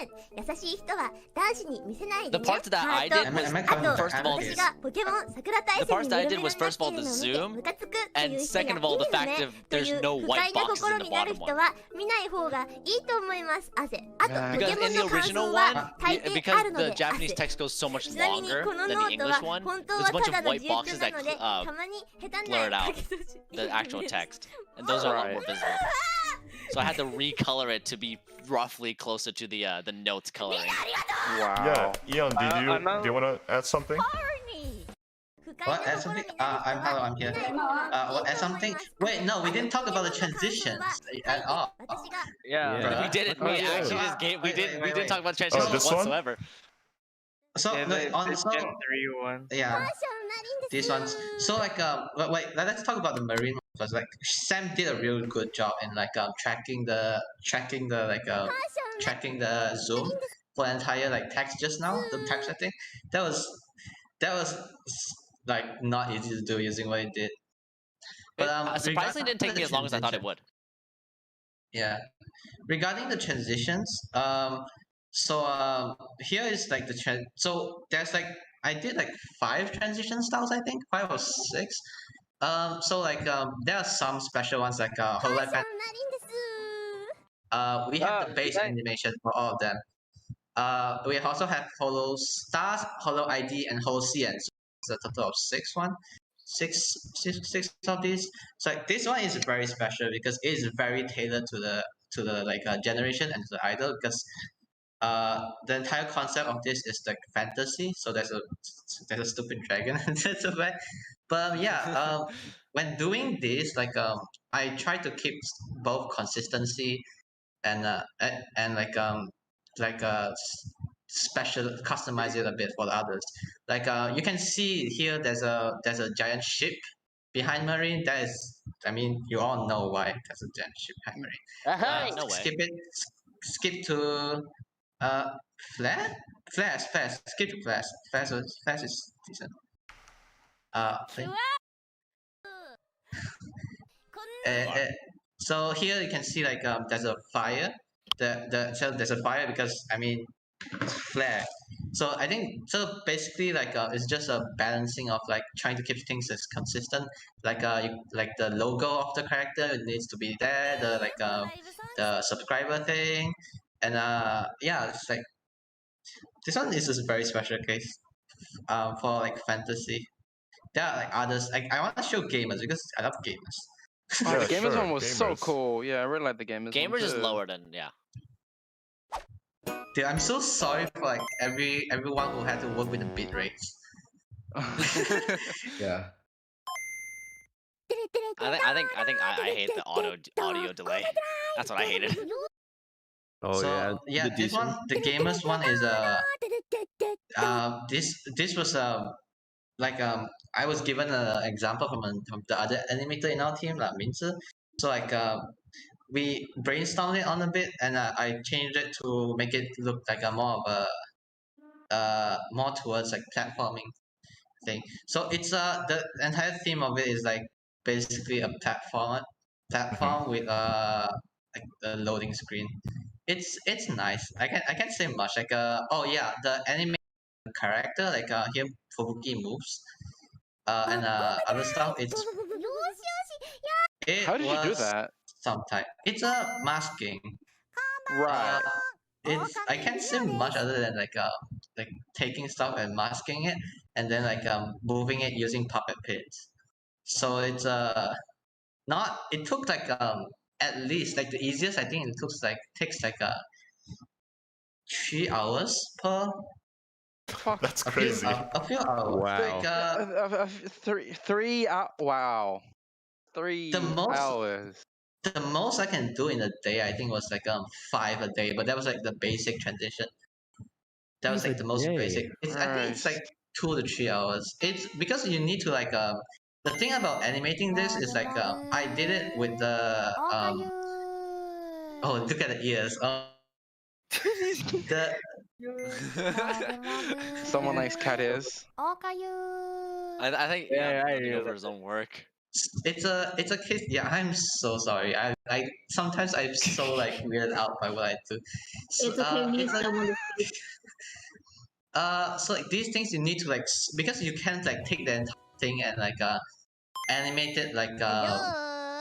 The parts that I did was first of all the parts that I did was first of all the zoom, and second of all the fact that there's no white boxes in the bottom one. Because in the original one, because the Japanese text goes so much longer than the English one, there's a bunch of white boxes that blurred out the actual text, and those are a lot more visible. So I had to recolor it to be roughly closer to the notes coloring. Wow. Yeah, Eon, do you want to add something? What? Add something? I'm here. What? Add something? Wait, no, we didn't talk about the transitions at all. Yeah. We didn't. We actually just gave. We didn't talk about transitions whatsoever. So yeah, these ones. So like wait, let's talk about the marine one first. Like Sam did a real good job in like tracking the zoom for entire like text just now. The text setting that was like not easy to do using what it did. But surprisingly, didn't take me as long as I thought it would. Yeah, regarding the transitions, here is like the so there's like I did like 5 transition styles, I think 5 or 6. So like there are some special ones like Hololive. We have the base animation for all of them. We also have Holo Stars, Holo ID, and Holo CN. So it's a total of 6 of these. So like, this one is very special because it is very tailored to the like generation and to the idol, because the entire concept of this is like fantasy. So there's a stupid dragon. That's a bit. But yeah, when doing this, like I try to keep both consistency and special, customize it a bit for the others. Like you can see here, there's a giant ship behind Marine. That is, I mean, you all know why there's a giant ship behind Marine. No way. Skip to Flare. Skip to Flash. Flash is decent. So here you can see like there's a fire. So there's a fire because I mean it's flare. So I think so basically like it's just a balancing of like trying to keep things as consistent. Like like the logo of the character needs to be there. The subscriber thing, and yeah, it's like this one is just a very special case for like fantasy. There are like others. Like I want to show gamers because I love gamers. Oh, the gamers one was so cool. Yeah, I really like the gamers. Gamers is lower than Dude, I'm so sorry for like everyone who had to work with the bit rates. Yeah. I think I hate the audio delay. That's what I hated. Oh so, yeah. This one, the gamers one is this was like I was given an example from the other animator in our team, like Minzi. So like we brainstormed it on a bit, and I changed it to make it look like a more of a more towards like platforming thing. So it's the entire theme of it is like basically a platform with like a loading screen. It's nice. I can't say much. Like oh yeah, the anime character like here Fubuki moves and other stuff. How did you do that? Sometime it's a masking. Right. I can't say much other than like taking stuff and masking it, and then like moving it using puppet pins. So it's not. It took like at least like the easiest. I think it takes like 3 hours per. That's crazy. A few hours. Wow. Like, 3 wow. 3 hours. The most I can do in a day, I think, was like 5 a day, but that was like the basic transition. That was like the most basic. I think it's like 2 to 3 hours. It's because you need to like the thing about animating this is like I did it with the oh, look at the ears. Someone likes cat ears. I think Yeah, I nothing over realize his own work. It's a case. Yeah, I'm so sorry. I sometimes I'm so like weirded out by what I do. So, It's okay. We need it's like someone to speak. so like these things you need to like because you can't like take the entire thing and like animate it like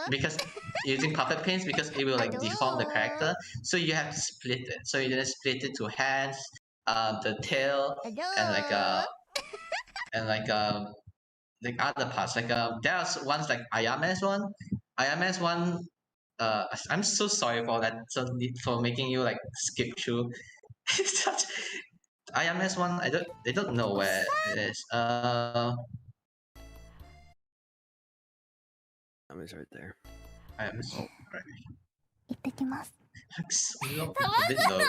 because using puppet pins because it will like deform the character. So you have to split it. So you just split it to hands, the tail, and like other parts. Like there's ones like Ayame's one. Ayame's one. I'm so sorry for that. So for making you like skip through. It's such Ayame's one. I don't know where it is. It's right there. Ayame's. Oh, right. 行ってきます。 A bit low.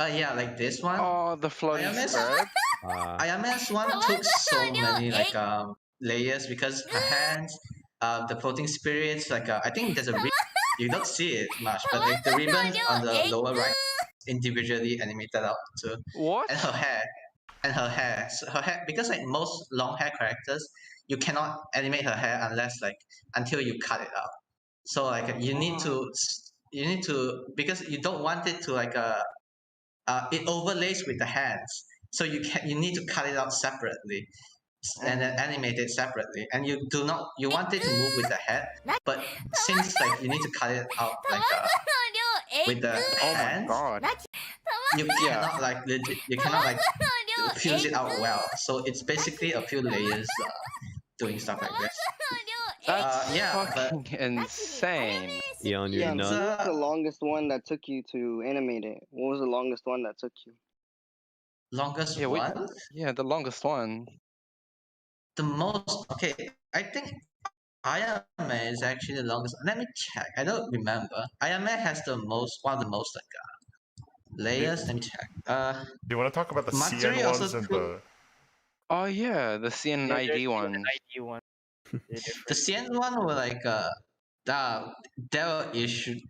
Yeah, like this one. Oh, the floating spirit. Ayame's one took so many like layers because her hands, the floating spirits, like I think there's a you don't see it much, but like the ribbons on the lower right individually animated out too. What? And her hair. So her hair because like most long hair characters, you cannot animate her hair unless like until you cut it out. So like you need to because you don't want it to like it overlays with the hands, so you need to cut it out separately and then animate it separately, and you want it to move with the head, but since like you need to cut it out like with the hands, you cannot like you cannot like fuse it out well, so it's basically a few layers doing stuff like this. That's yeah, fucking insane. Eon, Yeah, you're what not. was the longest one that took you to animate it? What was the longest one that took you? Longest Yeah, one? Yeah, the longest one. The most, okay, I think Ayame is actually the longest. Let me check. I don't remember. Ayame has one of the most like layers. Let me check. Do you want to talk about the Matsuri CN also ones and took- the? Oh yeah, the CNID one. ID one. The CN one were like there were issues.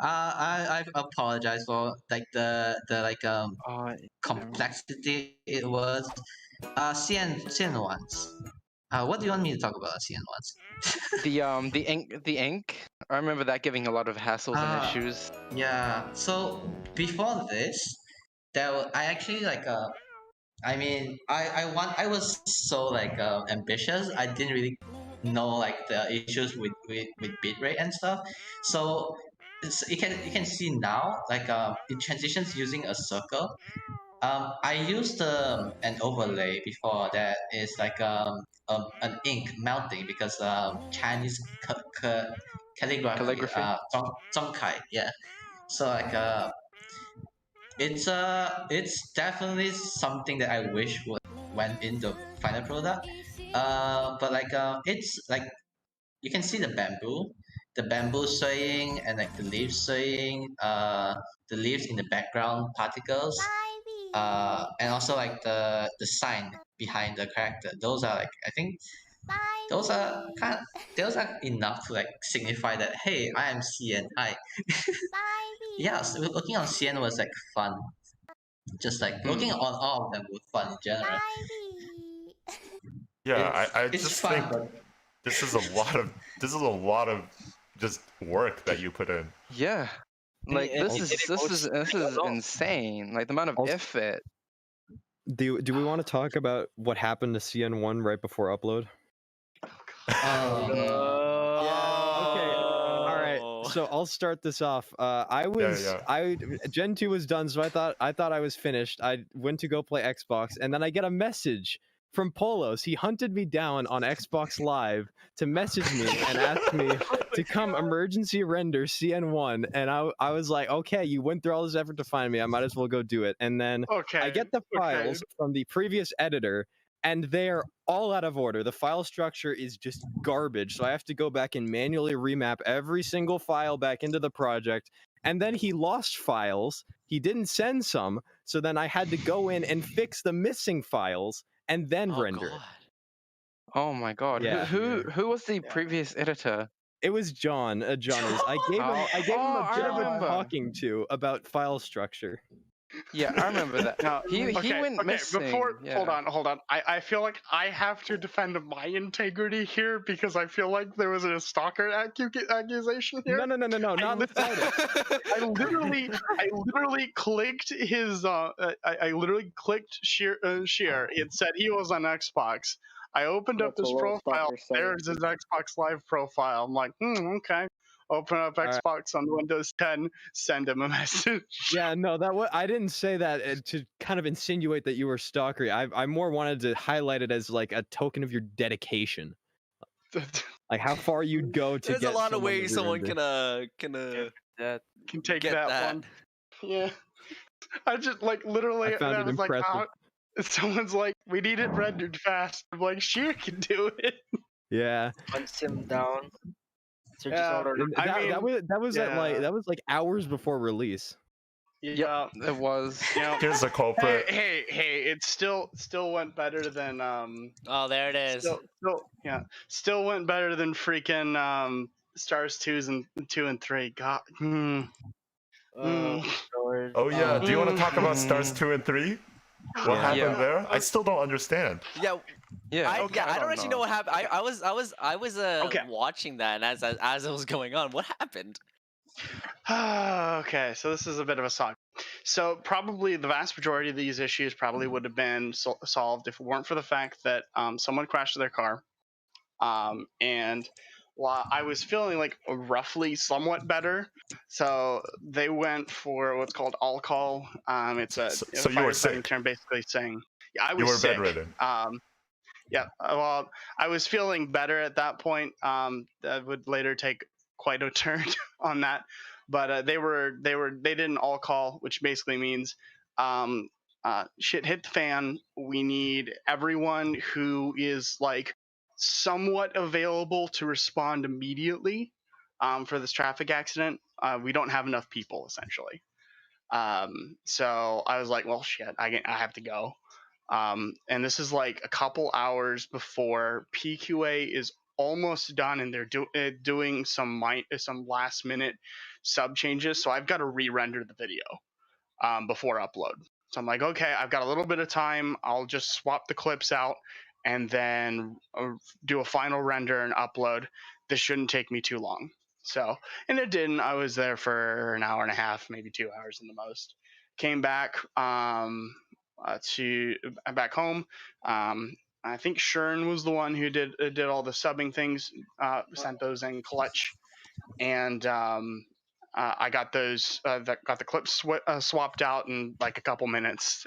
I apologize for like the like complexity it was. CN ones. What do you want me to talk about CN ones? The ink. I remember that giving a lot of hassles and issues. Yeah. So before this, I actually like I mean I was so like ambitious. I didn't really know like the issues with bitrate and stuff. So you can see now like it transitions using a circle. I used an overlay before that is like an ink melting because Chinese calligraphy, 中开, yeah. So like it's definitely something that I wish went in the final product. But like it's like you can see the bamboo swaying and like the leaves swaying, the leaves in the background particles, and also like the sign behind the character. Those are like I think those are enough to like signify that hey, I am CN. Hi. Yeah, so working on CN was like fun. Just like working on all of them was fun in general. Yeah, I it's just fun, think but- this is a lot of just work that you put in. Yeah. Like this is insane. Like the amount of effort. Do we want to talk about what happened to CN1 right before upload? Oh. Okay. All right. So I'll start this off. Gen 2 was done, so I thought I was finished. I went to go play Xbox, and then I get a message from Polos. He hunted me down on Xbox Live to message me and ask me to come emergency render CN1. And I was like, okay, you went through all this effort to find me. I might as well go do it. And then I get the files from the previous editor, and they're all out of order. The file structure is just garbage. So I have to go back and manually remap every single file back into the project. And then he lost files. He didn't send some. So then I had to go in and fix the missing files and then render it. Oh my god. Yeah. Who was the previous editor? It was John. John is. I gave him a bit of a remember. talking to about file structure. Yeah, I remember that. No, He went missing. Before, Yeah. hold on. I feel like I have to defend my integrity here because I feel like there was a stalker accusation here. No, not I literally clicked his. I literally clicked share. It said he was on Xbox. I opened up That's a his little profile. stalker setting. There's his Xbox Live profile. I'm like, okay. Open up Xbox on Windows 10. Send him a message. Yeah, no, I didn't say that to kind of insinuate that you were stalkery. I more wanted to highlight it as like a token of your dedication, like how far you'd go to There's get. a lot of someone to ways someone re-render. can take get that one. Yeah. I just like literally. I found I it was like, impressive. someone's like, we need it rendered fast. I'm like, she can do it. Yeah. Hunts him down. Searches Yeah, order. And that was at like hours before release. Yeah, it was. Here's the culprit. Hey! It still went better than Oh, there it is. Still went better than freaking Stars 2 and 3. God. Oh yeah, do you want to talk about Stars 2 and 3? What happened there? I still don't understand. Yeah. I don't actually know what happened. I was watching that, and as it was going on, what happened? Okay, so this is a bit of a saga. So probably the vast majority of these issues probably would have been solved if it weren't for the fact that someone crashed their car, and while I was feeling like roughly somewhat better, so they went for what's called all-call. It's a so you were sick. term, basically saying I was You were sick. bedridden. Yeah, well, I was feeling better at that point. That would later take quite a turn on that, but they didn't all call, which basically means shit hit the fan. We need everyone who is like somewhat available to respond immediately for this traffic accident. We don't have enough people essentially. So I was like, well, shit, I have to go. And this is like a couple hours before PQA is almost done, and they're doing some last minute sub changes. So I've got to re-render the video before upload. So I'm like, okay, I've got a little bit of time. I'll just swap the clips out and then do a final render and upload. This shouldn't take me too long. So, and it didn't. I was there for an hour and a half, maybe 2 hours in the most. Came back back home. I think Shern was the one who did all the subbing things, sent those in clutch, and I got those got the clips swapped out in like a couple minutes.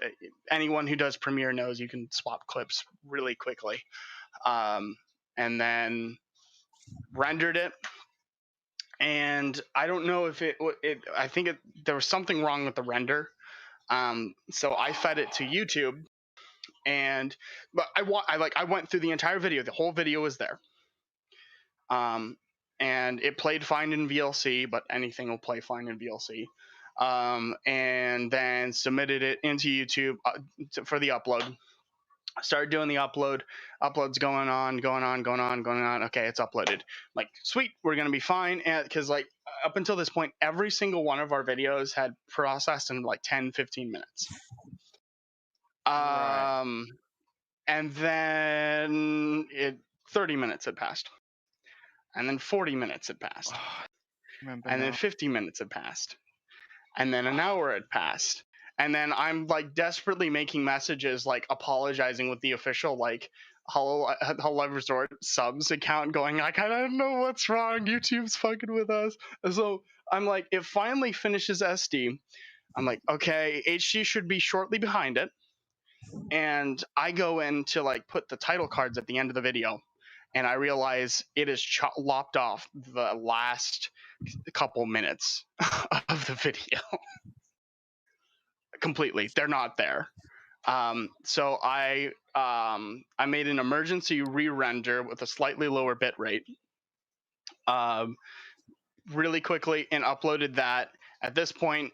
Anyone who does Premiere knows you can swap clips really quickly, and then rendered it. And I don't know if I think there was something wrong with the render. So I fed it to YouTube, but I went through the entire video. The whole video was there. And it played fine in VLC, but anything will play fine in VLC. And then submitted it into YouTube for the upload. Started doing the upload. Upload's going on. Okay, it's uploaded. Like, sweet, we're gonna be fine. And because like up until this point, every single one of our videos had processed in like 10-15 minutes. And then 30 minutes had passed. And then 40 minutes had passed. And then 50 minutes had passed. And then an hour had passed. And then I'm like desperately making messages, like apologizing with the official like Hololive Resort subs account, going like, I don't know what's wrong. YouTube's fucking with us. And so I'm like, it finally finishes SD. I'm like, okay, HD should be shortly behind it. And I go in to like put the title cards at the end of the video, and I realize it is lopped off the last couple minutes of the video. Completely, they're not there. So I made an emergency re-render with a slightly lower bit rate, really quickly, and uploaded that. At this point,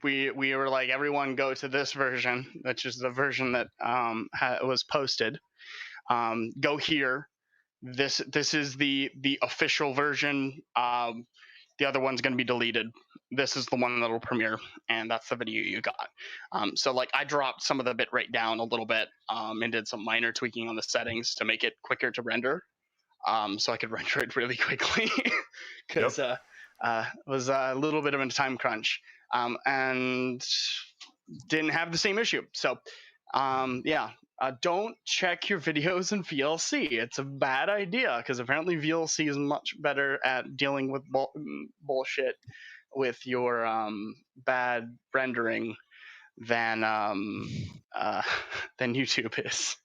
we were like, everyone go to this version, which is the version that was posted. Go here. This is the official version. the other one's going to be deleted. This is the one that'll premiere, and that's the video you got. So like I dropped some of the bitrate down a little bit and did some minor tweaking on the settings to make it quicker to render, so I could render it really quickly because it was a little bit of a time crunch and didn't have the same issue. So don't check your videos in VLC. It's a bad idea because apparently VLC is much better at dealing with bullshit with your bad rendering than YouTube is.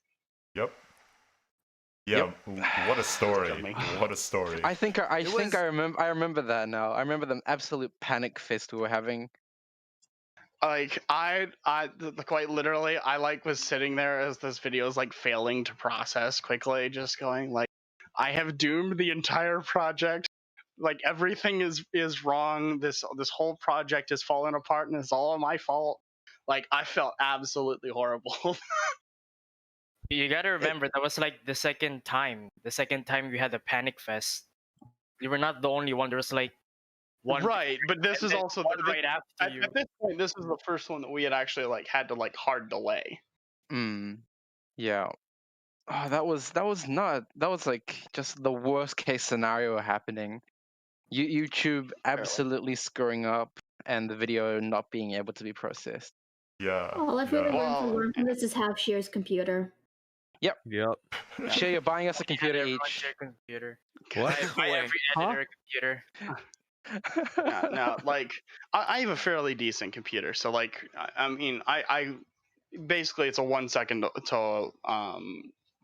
Yep. Yeah. What a story. What a story. I think I remember that now. I remember the absolute panic fest we were having. Like I quite literally, I like was sitting there as this video is like failing to process quickly, just going like, I have doomed the entire project. Like everything is wrong. This whole project is falling apart, and it's all my fault. Like I felt absolutely horrible. You gotta remember that was like the second time. The second time we had a panic fest. You were not the only one. There was like one. Right, but this is also right after you. At this point, this is the first one that we had actually like had to like hard delay. Yeah. Oh, that was like just the worst case scenario happening. YouTube absolutely screwing up and the video not being able to be processed. Yeah. All I've really learned from this is have Shear's computer. Yep. Shear, you're buying us a computer Everyone each. share computer. What? Buy every editor a computer. No, like I have a fairly decent computer, so like I mean I basically it's a 1 second to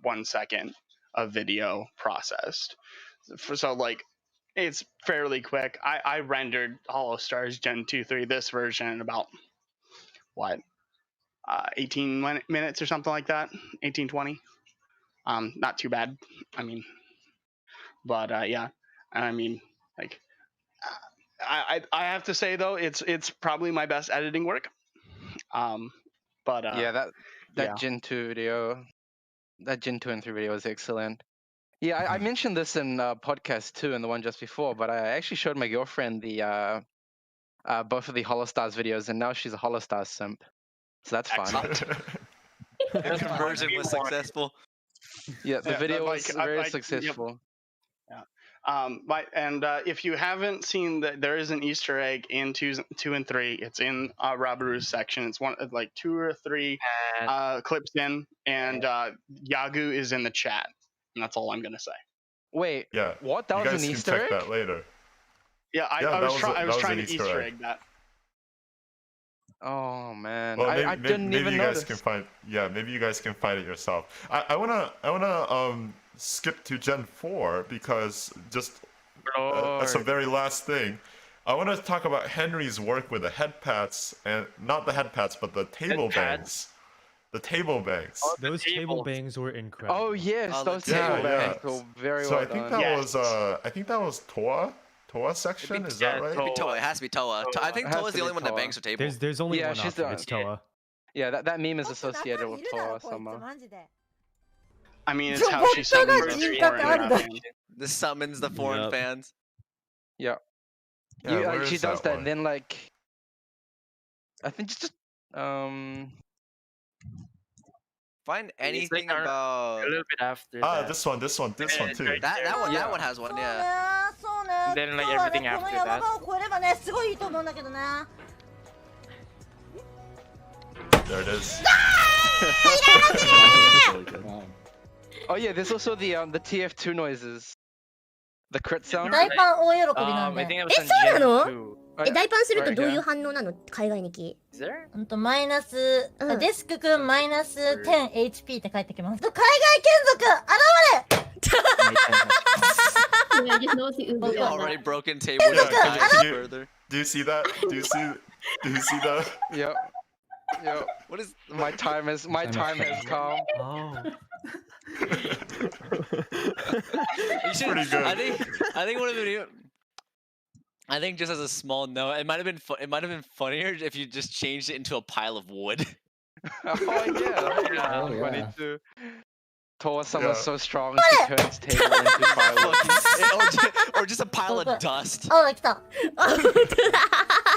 1 second of video processed. So like it's fairly quick. I rendered Hollow Stars Gen 2.3 this version in about 18 minutes or something like that, 18-20. Not too bad. I mean, but yeah, I mean, like, I have to say though, it's probably my best editing work. But yeah, that Gen 2 video, that Gen 2 and 3 video is excellent. Yeah, I mentioned this in podcast 2 and the one just before, but I actually showed my girlfriend the both of the Holostars videos, and now she's a Holostars simp. So that's fun. The conversion was successful. Yeah, the video like, was very successful. Yeah. If you haven't seen that, there is an Easter egg in 2 and 3. It's in Rabaru's section. It's one like 2 or 3 clips in, and Yagu is in the chat, and that's all I'm gonna say. Wait. Yeah. What? That you was guys an can Easter check egg? that later. Yeah, I was trying to Easter egg that. Oh man, Well, I didn't maybe even you notice. guys can find. Yeah, maybe you guys can find it yourself. I wanna skip to Gen 4 because just that's a very last thing. I want to talk about Henry's work with the head pats, and not the head pats, but the table bangs. The table bangs. Those table bangs were incredible. Oh yes, those Yeah, table bangs were very So well I think done. that was Toa section. Is that right? Toa. It has to be Toa. I think It has Toa's to the be only one that Toa. bangs her table. There's only Yeah, one she's option. the- It's Toa. Yeah, that meme is associated with Toa somehow. I mean, it's how she summons the foreign fans. This summons the foreign fans. Yeah. Yeah, where she is does that that, one? and then like, I think just Find It's anything like about a little bit after that. This one too. that one has one, yeah. And then like everything after that. There it is. Oh yeah, there's also the TF2 noises, the crit sound. 大パン大喜びなんだ I think よ that was え on そうな Gen の 2. え大パンすると Right どういう here. 反応なの海外にき Is there? マイナス、うんデスクくんマイナス 10HP って返ってきます。海外眷属現れ Yeah, I just noticed the Uzi on Already that. broken table. Yeah, just can guys you- further. Do you see that? Do you see that? Yep. Yep. What is My time has come. Oh. You should, Pretty good. I think one of the. I think just as a small note, it might have been funnier if you just changed it into a pile of wood. Oh yeah. Oh, Funny yeah. too. Toa-sama Yeah. is so strong she turns table into firewood. or just a pile pile of dust. あ、来た。あ、本当だ。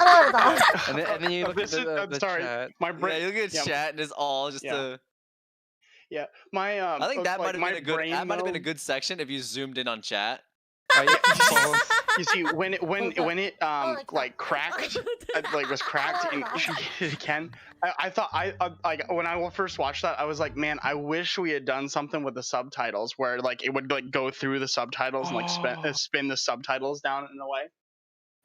あ、だ。 And then you look at the sorry, chat. my Yeah, brain. you look at chat and it's all just a. Yeah, my I think that like, might have my been a good. brain, That might have been a though- good section if you zoomed in on chat. You see, when it like cracked, like was cracked and she hit it again. I thought like when I first watched that, I was like, man, I wish we had done something with the subtitles where like it would like go through the subtitles and like spin the subtitles down in a way.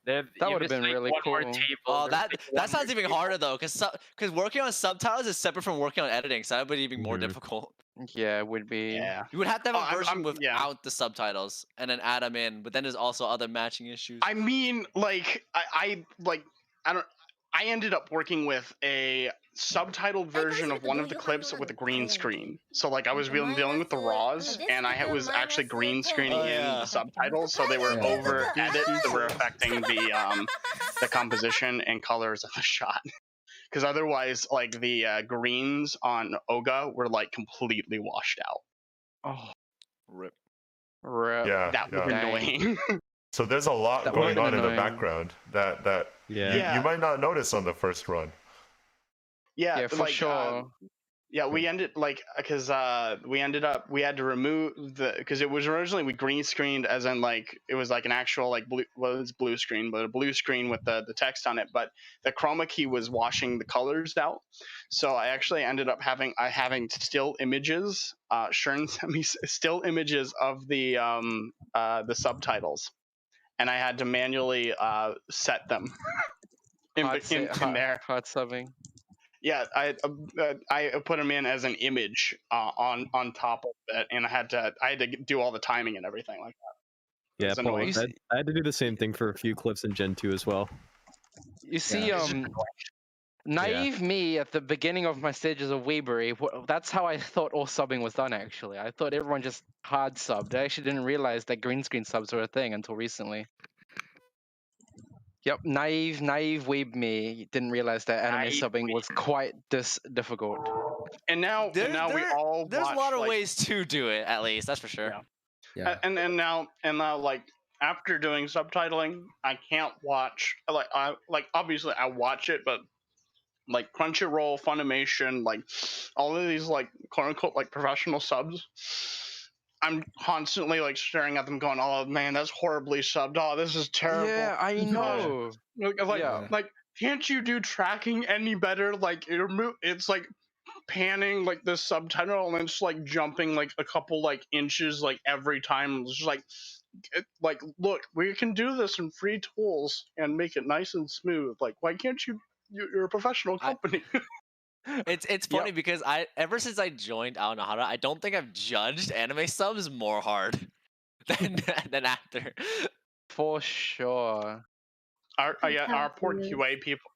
That would have been really cool. Oh, that sounds even harder though, because working on subtitles is separate from working on editing, so that would be even more difficult. Yeah, it would be. Yeah. You would have to have a version without yeah. the subtitles and then add them in, but then there's also other matching issues. I mean, like I ended up working with a subtitled version of one of the clips with a green screen. So like I was dealing with the raws, and I was actually green screening in the subtitles, so they were over edits that were affecting the composition and colors of the shot. Because otherwise, like the greens on Oga were like completely washed out. Oh, rip. Yeah, That was yeah. annoying. So there's a lot That going would've on been in the annoying. background that Yeah. you might not notice on the first run. Yeah, for like, sure. Yeah, we ended like because we had to remove because it was originally we green screened as in like it was like an actual like blue, well it's blue screen, but a blue screen with the text on it, but the chroma key was washing the colors out, so I actually ended up having still images. Shern sent me still images of the subtitles, and I had to manually set them in there. Hard subbing. Yeah, I put them in as an image on top of it, and I had to do all the timing and everything like that. Yeah, It's Paul, annoying. I had to do the same thing for a few clips in Gen 2 as well. You see, naive me at the beginning of my stages of Weebery, that's how I thought all subbing was done, actually. I thought everyone just hard subbed. I actually didn't realize that green screen subs were a thing until recently. Yep, naive weeb me didn't realize that anime subbing was quite this difficult. And now we all there's watch, a lot of like, ways to do it, at least that's for sure. Yeah. And now like after doing subtitling, I can't watch obviously I watch it, but like Crunchyroll, Funimation, like all of these like quote unquote like professional subs, I'm constantly like staring at them going, oh man, that's horribly subbed. Oh, this is terrible. Yeah, I know. Like can't you do tracking any better? Like it's like panning like the subtitle and it's like jumping like a couple like inches like every time. It's just like look, we can do this in free tools and make it nice and smooth. Like why can't you're a professional company. It's funny because ever since I joined Aonahara, I don't think I've judged anime subs more hard than after. For sure. Our poor QA people,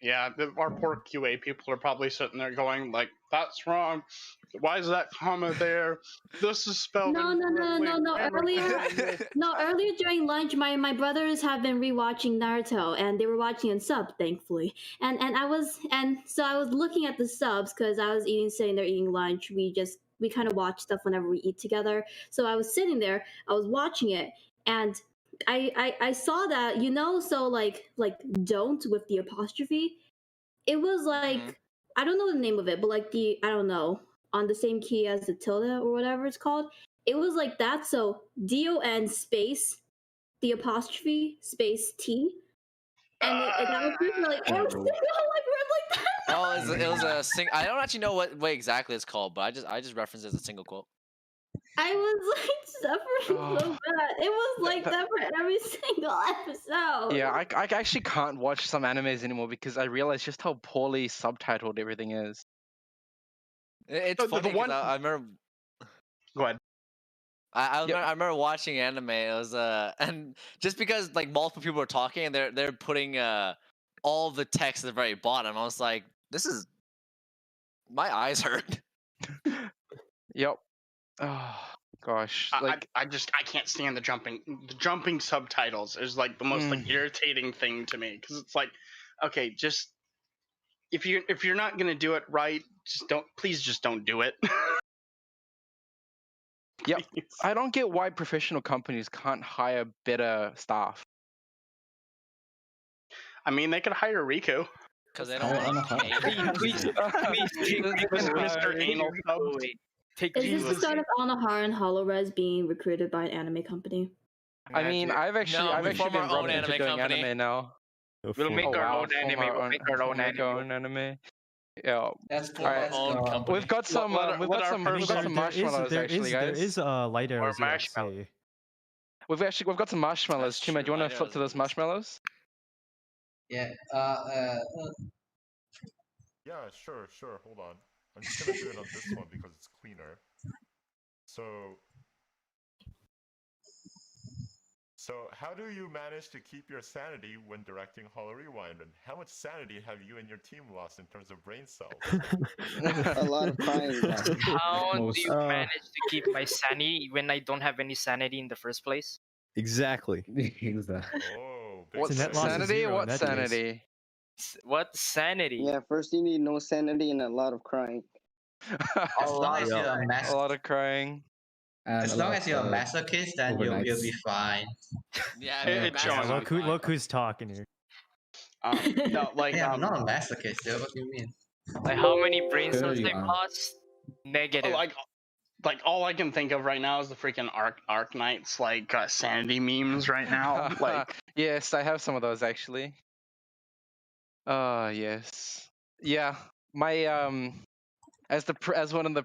our poor QA people are probably sitting there going like, "That's wrong. Why is that comma there? This is spelled No. Earlier during lunch, my brothers have been rewatching Naruto, and they were watching in sub, thankfully. So I was looking at the subs because I was sitting there eating lunch. We kind of watch stuff whenever we eat together. So I was sitting there, I was watching it, and I saw that, so like don't with the apostrophe. It was like I don't know the name of it, but like I don't know, on the same key as the tilde or whatever it's called. It was like that. So DON space the apostrophe space T, and that was like every single like word like that. Oh, it was a sing. I don't actually know what way exactly it's called, but I just referenced it as a single quote. I was like suffering so bad. It was like that for every single episode. Yeah, I actually can't watch some animes anymore because I realize just how poorly subtitled everything is. It's funny because I remember. Go ahead. I remember watching anime. It was and just because like multiple people were talking and they're putting all the text at the very bottom, I was like, my eyes hurt. Yep. Oh gosh. Like I can't stand the jumping subtitles is like the most like irritating thing to me because it's like, okay, just if you're not gonna do it right, please just don't do it. Yep. I don't get why professional companies can't hire better staff. I mean, they could hire Riku. Because they don't want to pay. Please, take Mr. Anal Sub. Take Is this the Jesus. start of Anahara and Holores being recruited by an anime company? I mean, I've actually form been our own roped into anime doing company. anime now. We'll make our own form anime. We'll make our own anime. Yeah. That's Form our own company. We've got some. We've got some marshmallows actually, There guys. is light arrows Or marshmallow. EXE. We've got some marshmallows. Chima, do you want to flip to those marshmallows? Yeah. Yeah, sure. Hold on. I'm just gonna do it on this one because it's cleaner. So how do you manage to keep your sanity when directing Holo Rewind? And how much sanity have you and your team lost in terms of brain cells? A lot of crying. How do you manage to keep my sanity when I don't have any sanity in the first place? Exactly. Exactly. Oh, What net loss is sanity? zero in What that case. sanity? What sanity? Yeah, first you need no sanity and a lot of crying. As long as you're a A lot of crying. And as long as you're a masochist, then you'll be fine. Yeah, It's showing. Look who's talking here. No, like Yeah, I'm not a masochist, dude. What do you mean? Like how many brain Sure cells you I've are. lost? Negative. Like all I can think of right now is the freaking Arc Knights like sanity memes right now. Like Yes, I have some of those actually. Yes. Yeah, my as one of the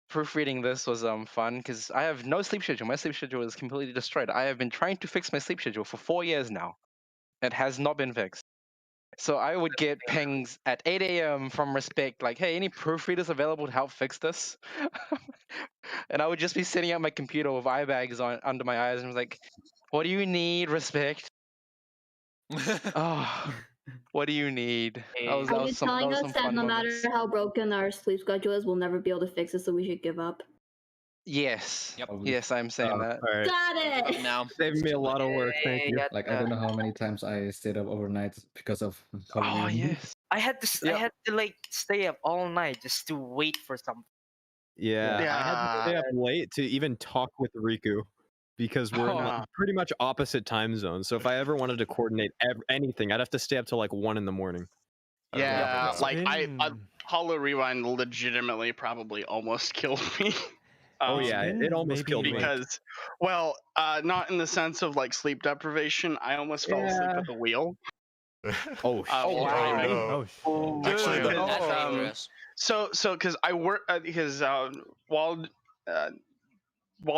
proofreading this was fun because I have no sleep schedule. My sleep schedule is completely destroyed. I have been trying to fix my sleep schedule for 4 years now. It has not been fixed. So I would get pings at 8 a.m. from Respect, like, hey, any proofreaders available to help fix this? And I would just be sitting at my computer with eye bags on under my eyes and was like, what do you need, Respect? Oh, what do you need? Are you telling us that no matter how broken our sleep schedule is, we'll never be able to fix it, so we should give up? Yes. Yep. Yes, I'm saying that. Alright. Got it! Now. Saving me a lot of work. Thank you. Like I don't know how many times I stayed up overnight because of Oh Halloween. yes. I had to like stay up all night just to wait for something. Yeah, I had to stay up late to even talk with Riku because we're in pretty much opposite time zones. So if I ever wanted to coordinate anything, I'd have to stay up till like 1 in the morning. yeah, like I Holo Rewind legitimately probably almost killed me. Oh yeah, it almost killed me. Because, well, not in the sense of like sleep deprivation. I almost fell asleep at the wheel. Oh, wow. Oh, actually, That's dangerous. So because I work because while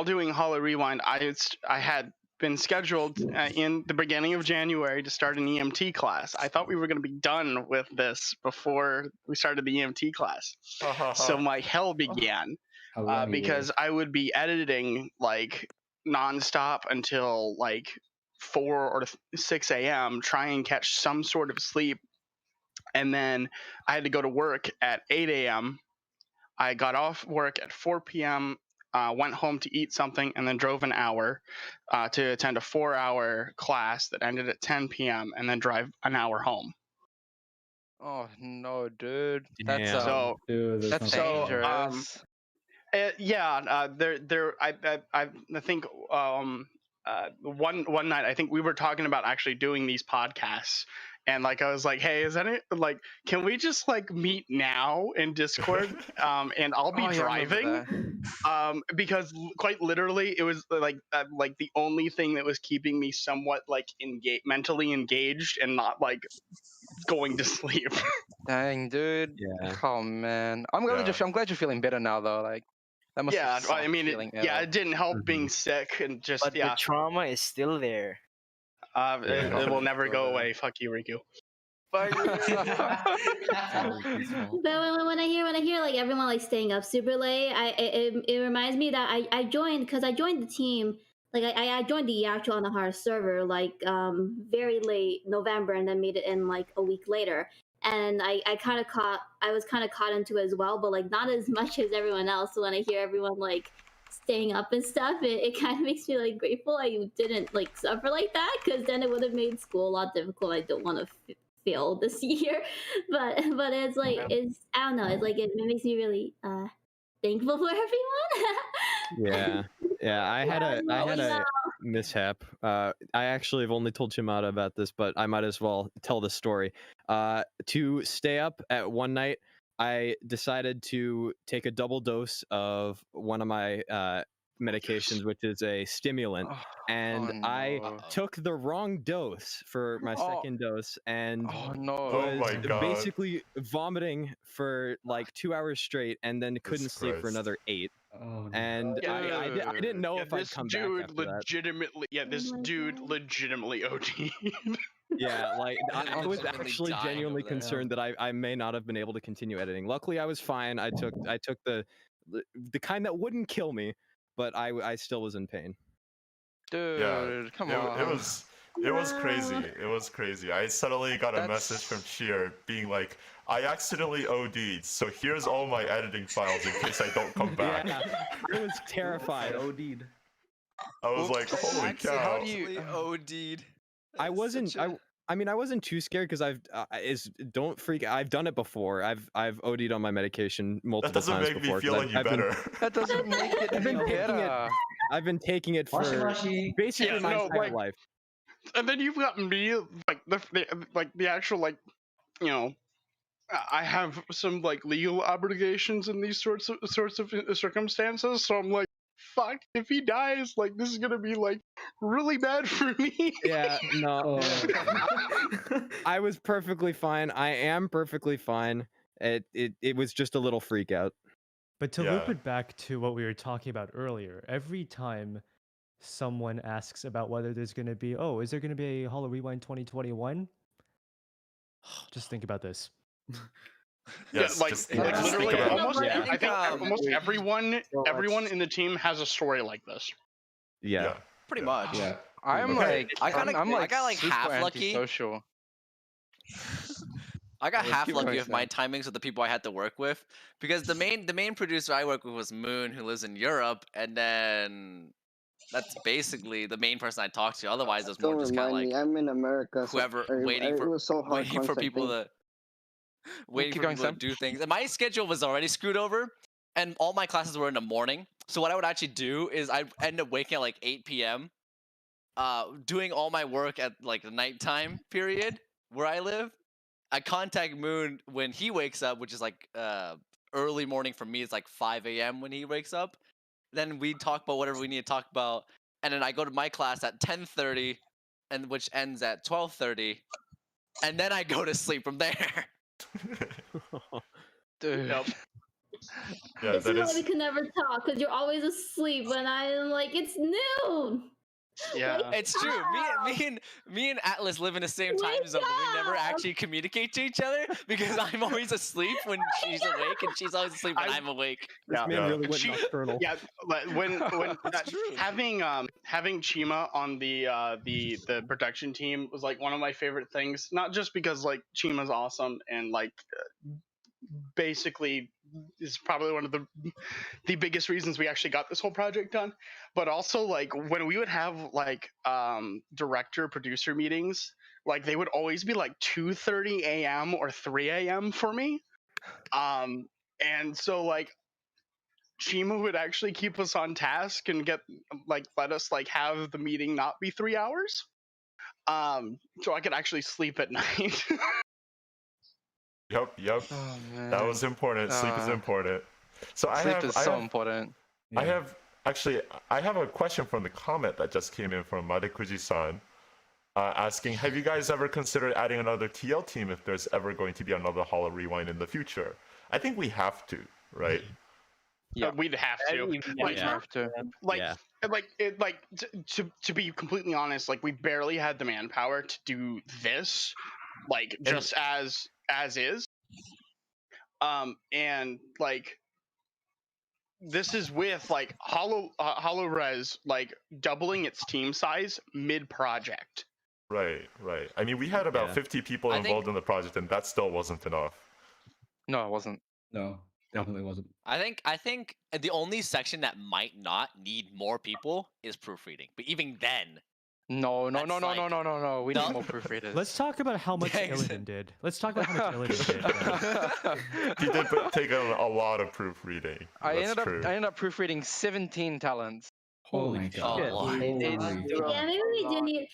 doing Holo Rewind, I had been scheduled in the beginning of January to start an EMT class. I thought we were going to be done with this before we started the EMT class. So my hell began because I would be editing like nonstop until like 4 or 6 a.m. try and catch some sort of sleep. And then I had to go to work at 8 a.m. I got off work at 4 p.m., went home to eat something, and then drove an hour to attend a 4-hour class that ended at 10 p.m. and then drive an hour home. Oh no, dude. Damn. That's Dude, that's dangerous. Yeah, I think one night I think we were talking about actually doing these podcasts, and like I was like, hey, is any like can we just like meet now in Discord, and I'll be driving, because quite literally it was like the only thing that was keeping me somewhat like mentally engaged and not like going to sleep. Dang, dude. Yeah. Oh man. I'm glad you're feeling better now though. Like that must Yeah, have sucked I mean, feeling it didn't help being sick and just But the trauma is still there. It will never go away. Fuck you, Riku. But when I hear like everyone like staying up super late, it reminds me that I joined the team. Like I joined the actual Anahara server like very late November and then made it in like a week later. And I was kind of caught into it as well, but like not as much as everyone else. So when I hear everyone like staying up and stuff, it kind of makes me like grateful I didn't like suffer like that, because then it would have made school a lot difficult. I don't want to fail this year, but it's like I don't know. It's like it makes me really thankful for everyone. Yeah, I had a mishap. I actually have only told Chimada about this, but I might as well tell the story. To stay up at one night, I decided to take a double dose of one of my medications, which is a stimulant, and I took the wrong dose for my second dose, and was basically vomiting for like 2 hours straight, and then couldn't sleep for another 8. And I didn't know if I'd come back after that. This dude legitimately OD'd. Yeah, like I was actually genuinely concerned that I may not have been able to continue editing. Luckily, I was fine. I took the kind that wouldn't kill me, but I still was in pain. Dude, come on. It was crazy. It was crazy. I suddenly got a message from Sheer being like, I accidentally OD'd, so here's all my editing files in case I don't come back. Yeah, I was terrified. OD'd. I was like, holy cow. How do you OD'd? I wasn't. I mean, I wasn't too scared because don't freak. I've done it before. I've OD'd on my medication multiple times before. That doesn't make me feel any better. That doesn't make it any better. I've been taking it for basically my entire life. And then you've got me, like the actual, like, you know, I have some like legal obligations in these sorts of circumstances, so I'm like, fuck, if he dies, like, this is gonna be like really bad for me. Yeah, no. I was perfectly fine. I am perfectly fine. It was just a little freak out. But to loop it back to what we were talking about earlier, every time someone asks about whether there's going to be, is there going to be a Holo Rewind 2021? Just think about this. Yes, like literally, I think almost everyone in the team has a story like this. Yeah. Pretty much. Yeah. I'm like I got like super half lucky. antisocial. I got half keep lucky going, with my timings with the people I had to work with, because the main producer I work with was Moon, who lives in Europe, and then that's basically the main person I talked to. Otherwise, it was more just kind of like I'm in America. whoever waiting for people to do things. And my schedule was already screwed over, and all my classes were in the morning. So what I would actually do is I'd end up waking at like 8 p.m. Doing all my work at like the nighttime period where I live. I contact Moon when he wakes up, which is like early morning for me. It's like 5 a.m. when he wakes up. Then we talk about whatever we need to talk about, and then I go to my class at 10:30, and which ends at 12:30, and then I go to sleep from there. Dude. Yep. Yeah, This is why we can never talk, because you're always asleep when I'm like, it's noon. Yeah, it's true. Me and Atlas live in the same time zone, but we never actually communicate to each other because I'm always asleep when she's awake, and she's always asleep when I'm awake. This man really went nocturnal. Yeah, when having Chima on the production team was like one of my favorite things. Not just because like Chima's awesome and like basically is probably one of the biggest reasons we actually got this whole project done, but also like when we would have like director producer meetings, like they would always be like 2:30 a.m. or 3 a.m. for me, and so like Chima would actually keep us on task and let us like have the meeting not be 3 hours, so I could actually sleep at night. Yep. Oh, that was important. Sleep is important. So Sleep is so important. I have a question from the comment that just came in from Madekuji-san, asking, have you guys ever considered adding another TL team if there's ever going to be another Holo Rewind in the future? I think we have to, right? Yeah, we'd have to. We'd have to. To be completely honest, like we barely had the manpower to do this, like just as is, and like this is with like HoloRes like doubling its team size mid-project. Right. I mean, we had about 50 people involved in the project, and that still wasn't enough. No, it wasn't. No, definitely wasn't. I think the only section that might not need more people is proofreading, but even then. No. We need more proofreaders. Let's talk about how much Illidan did. He did take a lot of proofreading. I ended up proofreading 17 talents. Oh my god. shit. Lord. Yeah, maybe we do need.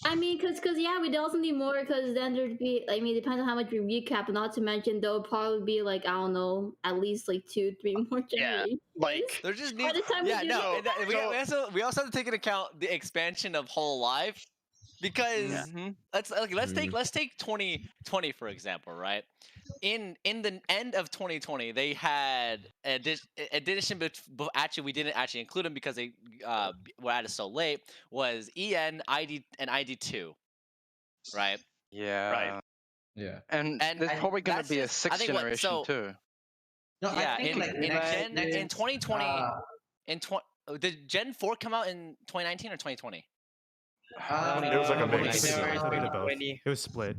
I mean, cause yeah, we'd also need more. Cause then there'd be. I mean, depends on how much we recap. Not to mention, there'll probably be like I don't know, at least like 2-3 more generations. Like There just By needs. the time we Yeah, do no. that- We also have to take into account the expansion of Hololive, because let's take 2020 for example, right? In the end of 2020, they had addition. Actually, we didn't actually include them because they were added so late. Was EN, ID, and ID2, right? Yeah. Right. Yeah. And there's probably going to that's be a just- I sixth think what- generation so- too. No, Yeah, I think in like in next, Gen next, in 2020, did Gen 4 come out in 2019 or 2020? It was like a mix. It was split.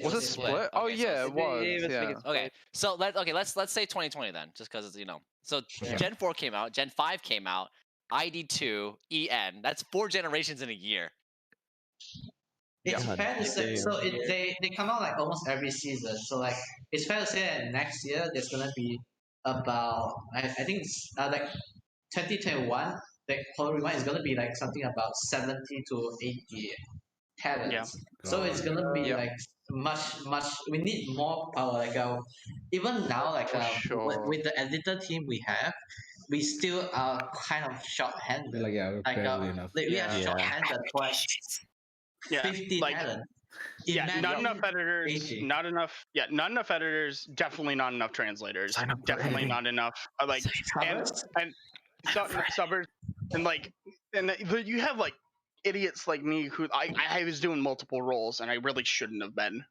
Was it split? Oh Okay, so yeah, it was. Yeah. Okay, so let's say 2020 then, just because So Yeah. Gen 4 came out, Gen 5 came out, ID2, EN. That's 4 generations in a year. It's Yeah. fair to say. Damn. So they come out like almost every season. So like it's fair to say that next year there's gonna be about I think it's like 2021. The whole rewind is gonna be like something about 70 to 80 talents. So it's gonna be like much. We need more power. Like even now, like sure. with the editor team we have, we still are kind of short-handed. Like yeah, we're barely enough. Like, we are Yeah. short-handed twice. Yeah, 50 like- talent. Yeah, not Imagine enough editors. 80. Not enough. Yeah, not enough editors. Definitely not enough translators. Sign up for Definitely editing. not enough. Like and subbers and like you have like idiots like me who I was doing multiple roles and I really shouldn't have been.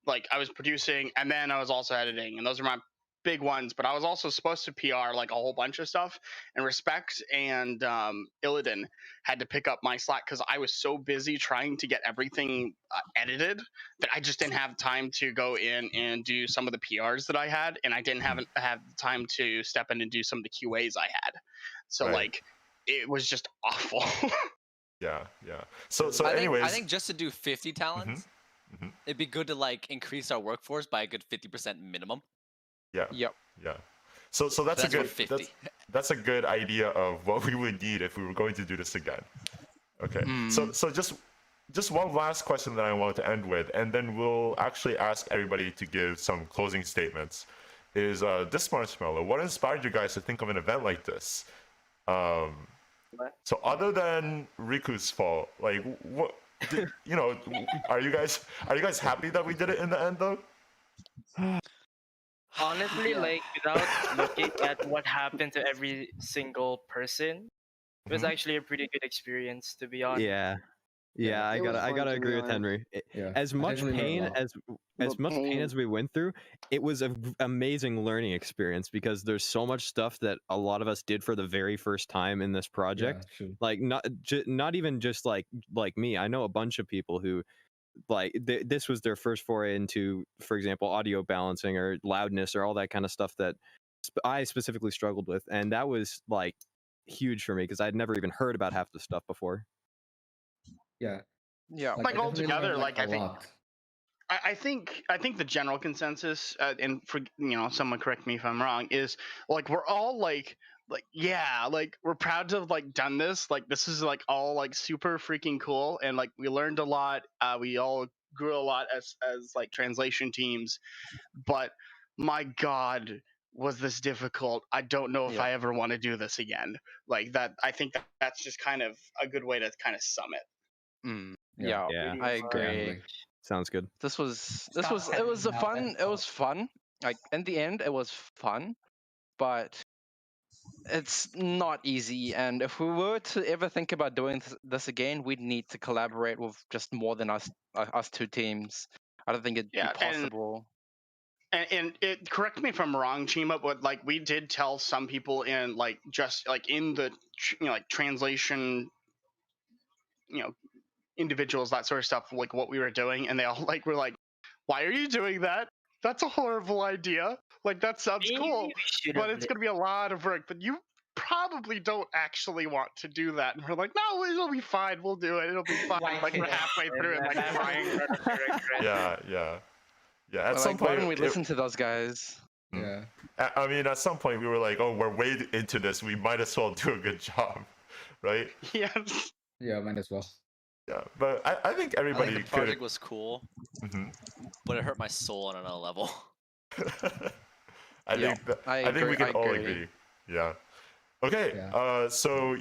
Like I was producing and then I was also editing, and those are my big ones. But I was also supposed to PR like a whole bunch of stuff. And Respect and Illidan had to pick up my slack because I was so busy trying to get everything edited that I just didn't have time to go in and do some of the PRs that I had, and I didn't have the time to step in and do some of the QAs I had. So Right. like it was just awful. Yeah. So I anyways, think just to do 50 talents, it'd be good to like increase our workforce by a good 50% minimum. yeah. Yep. Yeah. So that's That's a what good 50. that's a good idea of what we would need if we were going to do this again. Okay. So just one last question that I wanted to end with, and then we'll actually ask everybody to give some closing statements. Is this Marshmallow? What inspired you guys to think of an event like this? So other than Riku's fault, like what? Are you guys happy that we did it in the end though? Honestly, like without looking at what happened to every single person, it was actually a pretty good experience, to be honest. Yeah, I it was gotta fun, to be agree with honest. Henry. Yeah, As I much definitely learned a pain lot. as much pain as we went through, it was an amazing learning experience because there's so much stuff that a lot of us did for the very first time in this project. Yeah, true. Like not even just like me. I know a bunch of people who like this was their first foray into, for example, audio balancing or loudness or all that kind of stuff that I specifically struggled with, and that was like huge for me because I'd never even heard about half the stuff before. Yeah. Yeah. Like I definitely altogether, learned, like a I think lot. I think the general consensus, and for someone correct me if I'm wrong, is like we're all like yeah, like we're proud to have like done this. Like this is like all like super freaking cool, and like we learned a lot. We all grew a lot as like translation teams, but my God, was this difficult? I don't know if I ever want to do this again. Like that, I think that's just kind of a good way to kind of sum it. Yeah, I agree. Definitely. Sounds good. It was fun. Like in the end, it was fun, but it's not easy. And if we were to ever think about doing this again, we'd need to collaborate with just more than us two teams. I don't think it'd be possible. And it, correct me if I'm wrong, Chima, but like we did tell some people in like just like in the like translation, individuals, that sort of stuff, like what we were doing, and they all like were like, "Why are you doing that? That's a horrible idea. Like that sounds cool, but it's gonna be a lot of work. But you probably don't actually want to do that." And we're like, "No, it'll be fine. We'll do it. It'll be fine." Like we're halfway through and like crying. Yeah. At But, some like, why point, didn't we listen to those guys? Yeah. I mean, at some point we were like, oh, we're way into this. We might as well do a good job, right? Yes. Yeah, might as well. Yeah, but I think I everybody think the could. project was cool, but it hurt my soul on another level. I Yeah, think that, I I think we agree, can I all agree. agree. Yeah. Okay. Yeah. So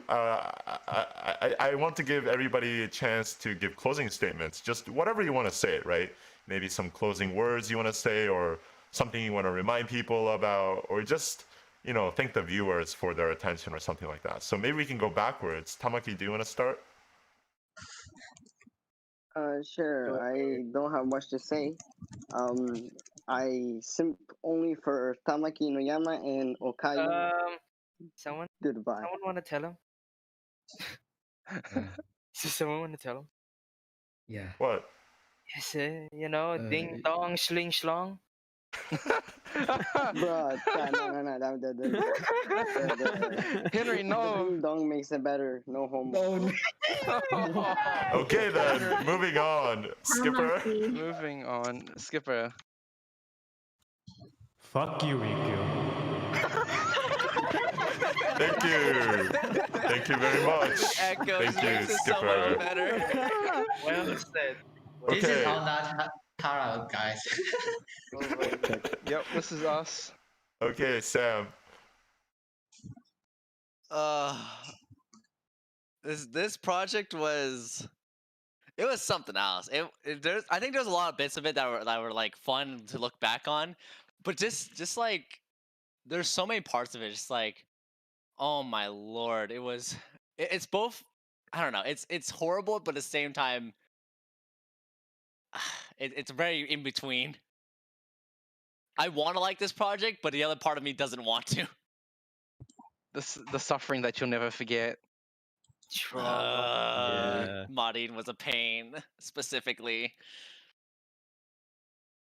I want to give everybody a chance to give closing statements. Just whatever you want to say, right? Maybe some closing words you want to say, or something you want to remind people about, or just thank the viewers for their attention or something like that. So maybe we can go backwards. Tamaki, do you want to start? Sure. I don't have much to say. I simp only for Tamaki Noyama and Okayu. Someone Goodbye. want to tell him? Uh, Does someone want to tell him? yeah. What? Yes, ding dong, schling schlong. Bro, no. Henry, no. The ding dong makes it better. No homo. Okay then, moving on. Skipper. Moving on. Skipper. Fuck you, Riku. Thank you. Thank you very much. Echoes Thank you, makes it so Skipper. much better. Well said. This is Okay. all not Tara, guys. Yep, this is us. Okay, Sam. This project was something else. I think there's a lot of bits of it that were like fun to look back on, but just like there's so many parts of it. Just like, oh my lord, it's both. I don't know. It's horrible, but at the same time, it's very in between. I want to like this project, but the other part of me doesn't want to. The suffering that you'll never forget. Marin was a pain, specifically.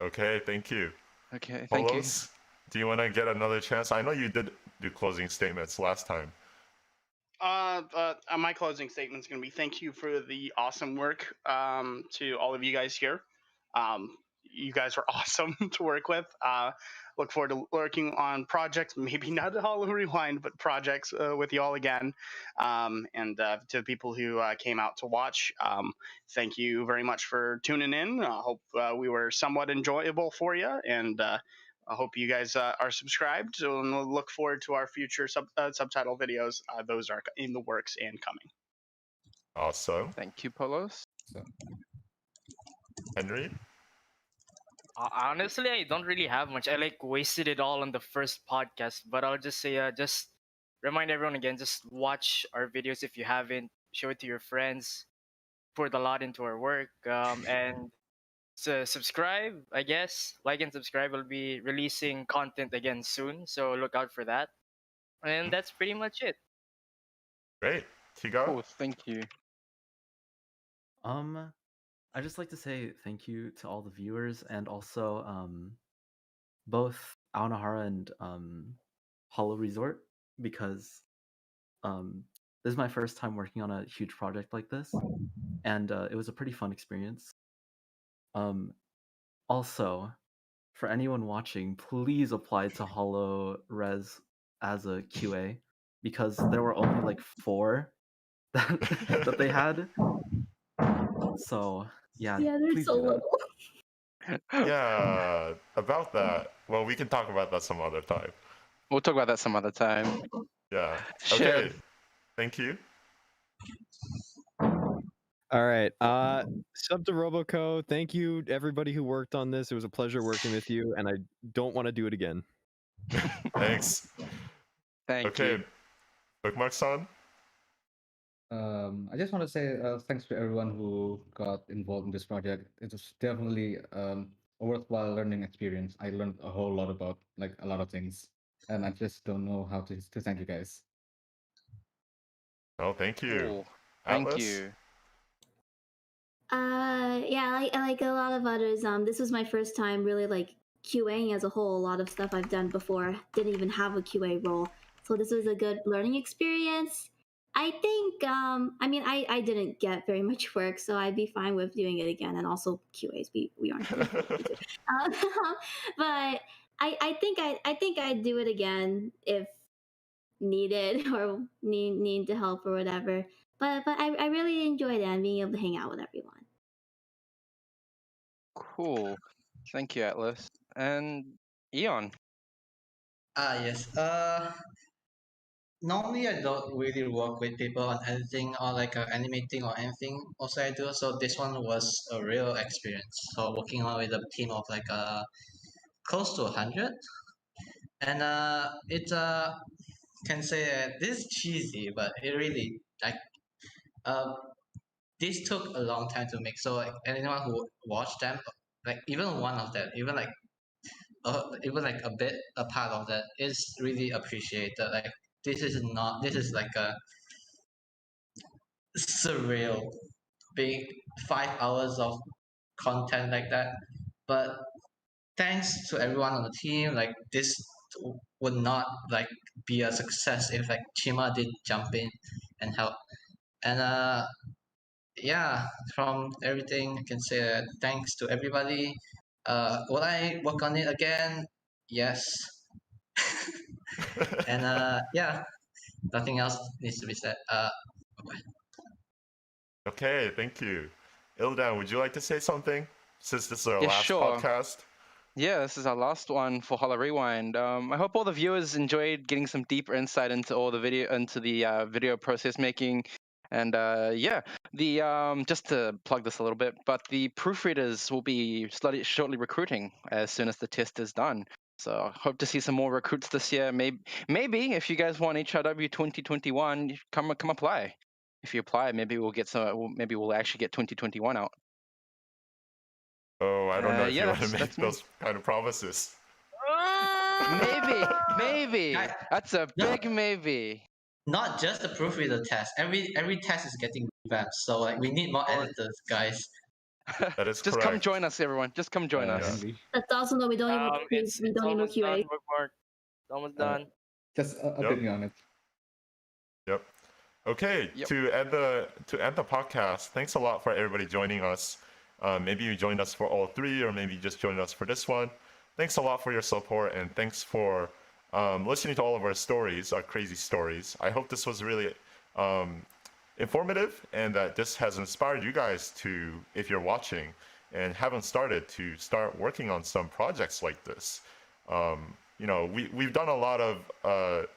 Okay, thank you. Okay, thank you. Holos, do you want to get another chance? I know you did do closing statements last time. My closing statement is going to be thank you for the awesome work to all of you guys here. You guys are awesome to work with. Look forward to working on projects, maybe not at Hollow Rewind, but projects with you all again. And to the people who came out to watch, thank you very much for tuning in. I hope we were somewhat enjoyable for you, and I hope you guys are subscribed, and we'll look forward to our future subtitle videos. Those are in the works and coming. Awesome. Thank you, Polos. Henry? Honestly, I don't really have much. I like wasted it all on the first podcast, but I'll just say, just remind everyone again, just watch our videos if you haven't. Show it to your friends. Put a lot into our work, and subscribe. I guess like and subscribe. We'll be releasing content again soon, so look out for that. And that's pretty much it. Great, Tigo. Oh, thank you. I just like to say thank you to all the viewers, and also both Aonahara and Hollow Resort, because this is my first time working on a huge project like this, and it was a pretty fun experience. Also, for anyone watching, please apply to Hollow Res as a QA, because there were only like 4 that they had. So yeah, they're please so do that. little. Yeah, about that. Well, we can talk about that some other time. We'll talk about that some other time. Yeah. Sure. Okay. Thank you. All right. Sub to Roboco. Thank you, everybody who worked on this. It was a pleasure working with you, and I don't want to do it again. Thanks. Thank you. Okay. Bookmark-san? I just want to say thanks to everyone who got involved in this project. It was definitely a worthwhile learning experience. I learned a whole lot about like a lot of things, and I just don't know how to thank you guys. Oh, thank you. Cool. Thank Atlas? you. Yeah, like a lot of others, this was my first time really like QAing as a whole. A lot of stuff I've done before didn't even have a QA role, so this was a good learning experience. I think, I mean, I didn't get very much work, so I'd be fine with doing it again. And also QAs, we aren't. But I think I'd do it again if needed or need the help or whatever. But I really enjoyed it and being able to hang out with everyone. Cool. Thank you, Atlas. And Eon. Yes. Normally I don't really work with people on editing or like animating or anything. Also I do. So this one was a real experience. So working on with a team of like close to 100, and it can say this is cheesy, but it really like uh this took a long time to make. So like anyone who watched them, like even one of them, even like a bit a part of that is really appreciated. Like this is like a surreal being 5 hours of content like that. But thanks to everyone on the team, like this would not like be a success if like Chima did jump in and help. And yeah, from everything I can say that thanks to everybody. Will I work on it again? Yes. And yeah, nothing else needs to be said. Okay, thank you. Ildan, would you like to say something since this is our Yeah, last sure. podcast? Yeah, this is our last one for Hollow Rewind. I hope all the viewers enjoyed getting some deeper insight into all the video process making, and yeah, the just to plug this a little bit, but the proofreaders will be shortly recruiting as soon as the test is done. So hope to see some more recruits this year. Maybe if you guys want HRW 2021, come apply. If you apply, maybe we'll get some. Maybe we'll actually get 2021 out. Oh, I don't know if yeah, you want to that's make me. those kind of promises. Maybe. Guys, That's a big maybe. Not just the proofreader test. Every test is getting revamped. So like we need more editors, guys. That is Just come join us, everyone. Just come join us. That's awesome though. We don't even It's we don't even almost QA. done, bookmark. It's almost done. Just update me on it. Yep. Okay. To end the podcast, thanks a lot for everybody joining us. Maybe you joined us for all three, or maybe you just joined us for this one. Thanks a lot for your support, and thanks for listening to all of our stories, our crazy stories. I hope this was really informative, and that this has inspired you guys to, if you're watching and haven't started, to start working on some projects like this. You know, we've done a lot of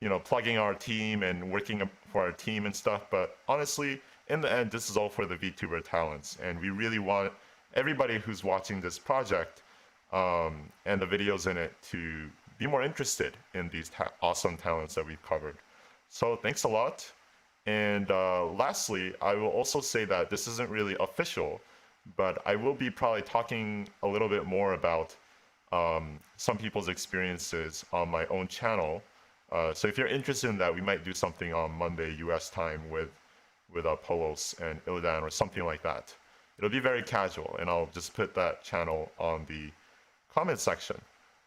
you know, plugging our team and working for our team and stuff, but honestly, in the end, this is all for the VTuber talents, and we really want everybody who's watching this project and the videos in it to be more interested in these awesome talents that we've covered. So thanks a lot. And lastly, I will also say that this isn't really official, but I will be probably talking a little bit more about some people's experiences on my own channel. So if you're interested in that, we might do something on Monday US time with Polos and Ildan or something like that. It'll be very casual, and I'll just put that channel on the comment section.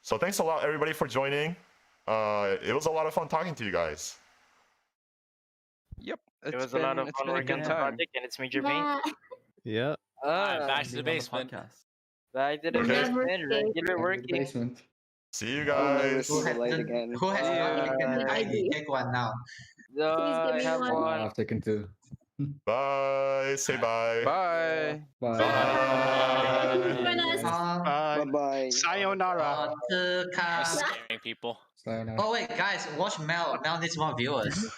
So thanks a lot, everybody, for joining. It was a lot of fun talking to you guys. Yep. It was a lot of fun working on the project, and it's Major Pain. Yeah. Back to the Being on basement. Back to the Okay. basement, regular working. See you I'll never guys. see the light again. Who has not taken ID? Take one now. I have one. I've taken two. Bye. Say bye. Bye. Bye. Bye bye. Sayonara. Scaring people. Oh wait, guys, watch Mel. Mel needs more viewers.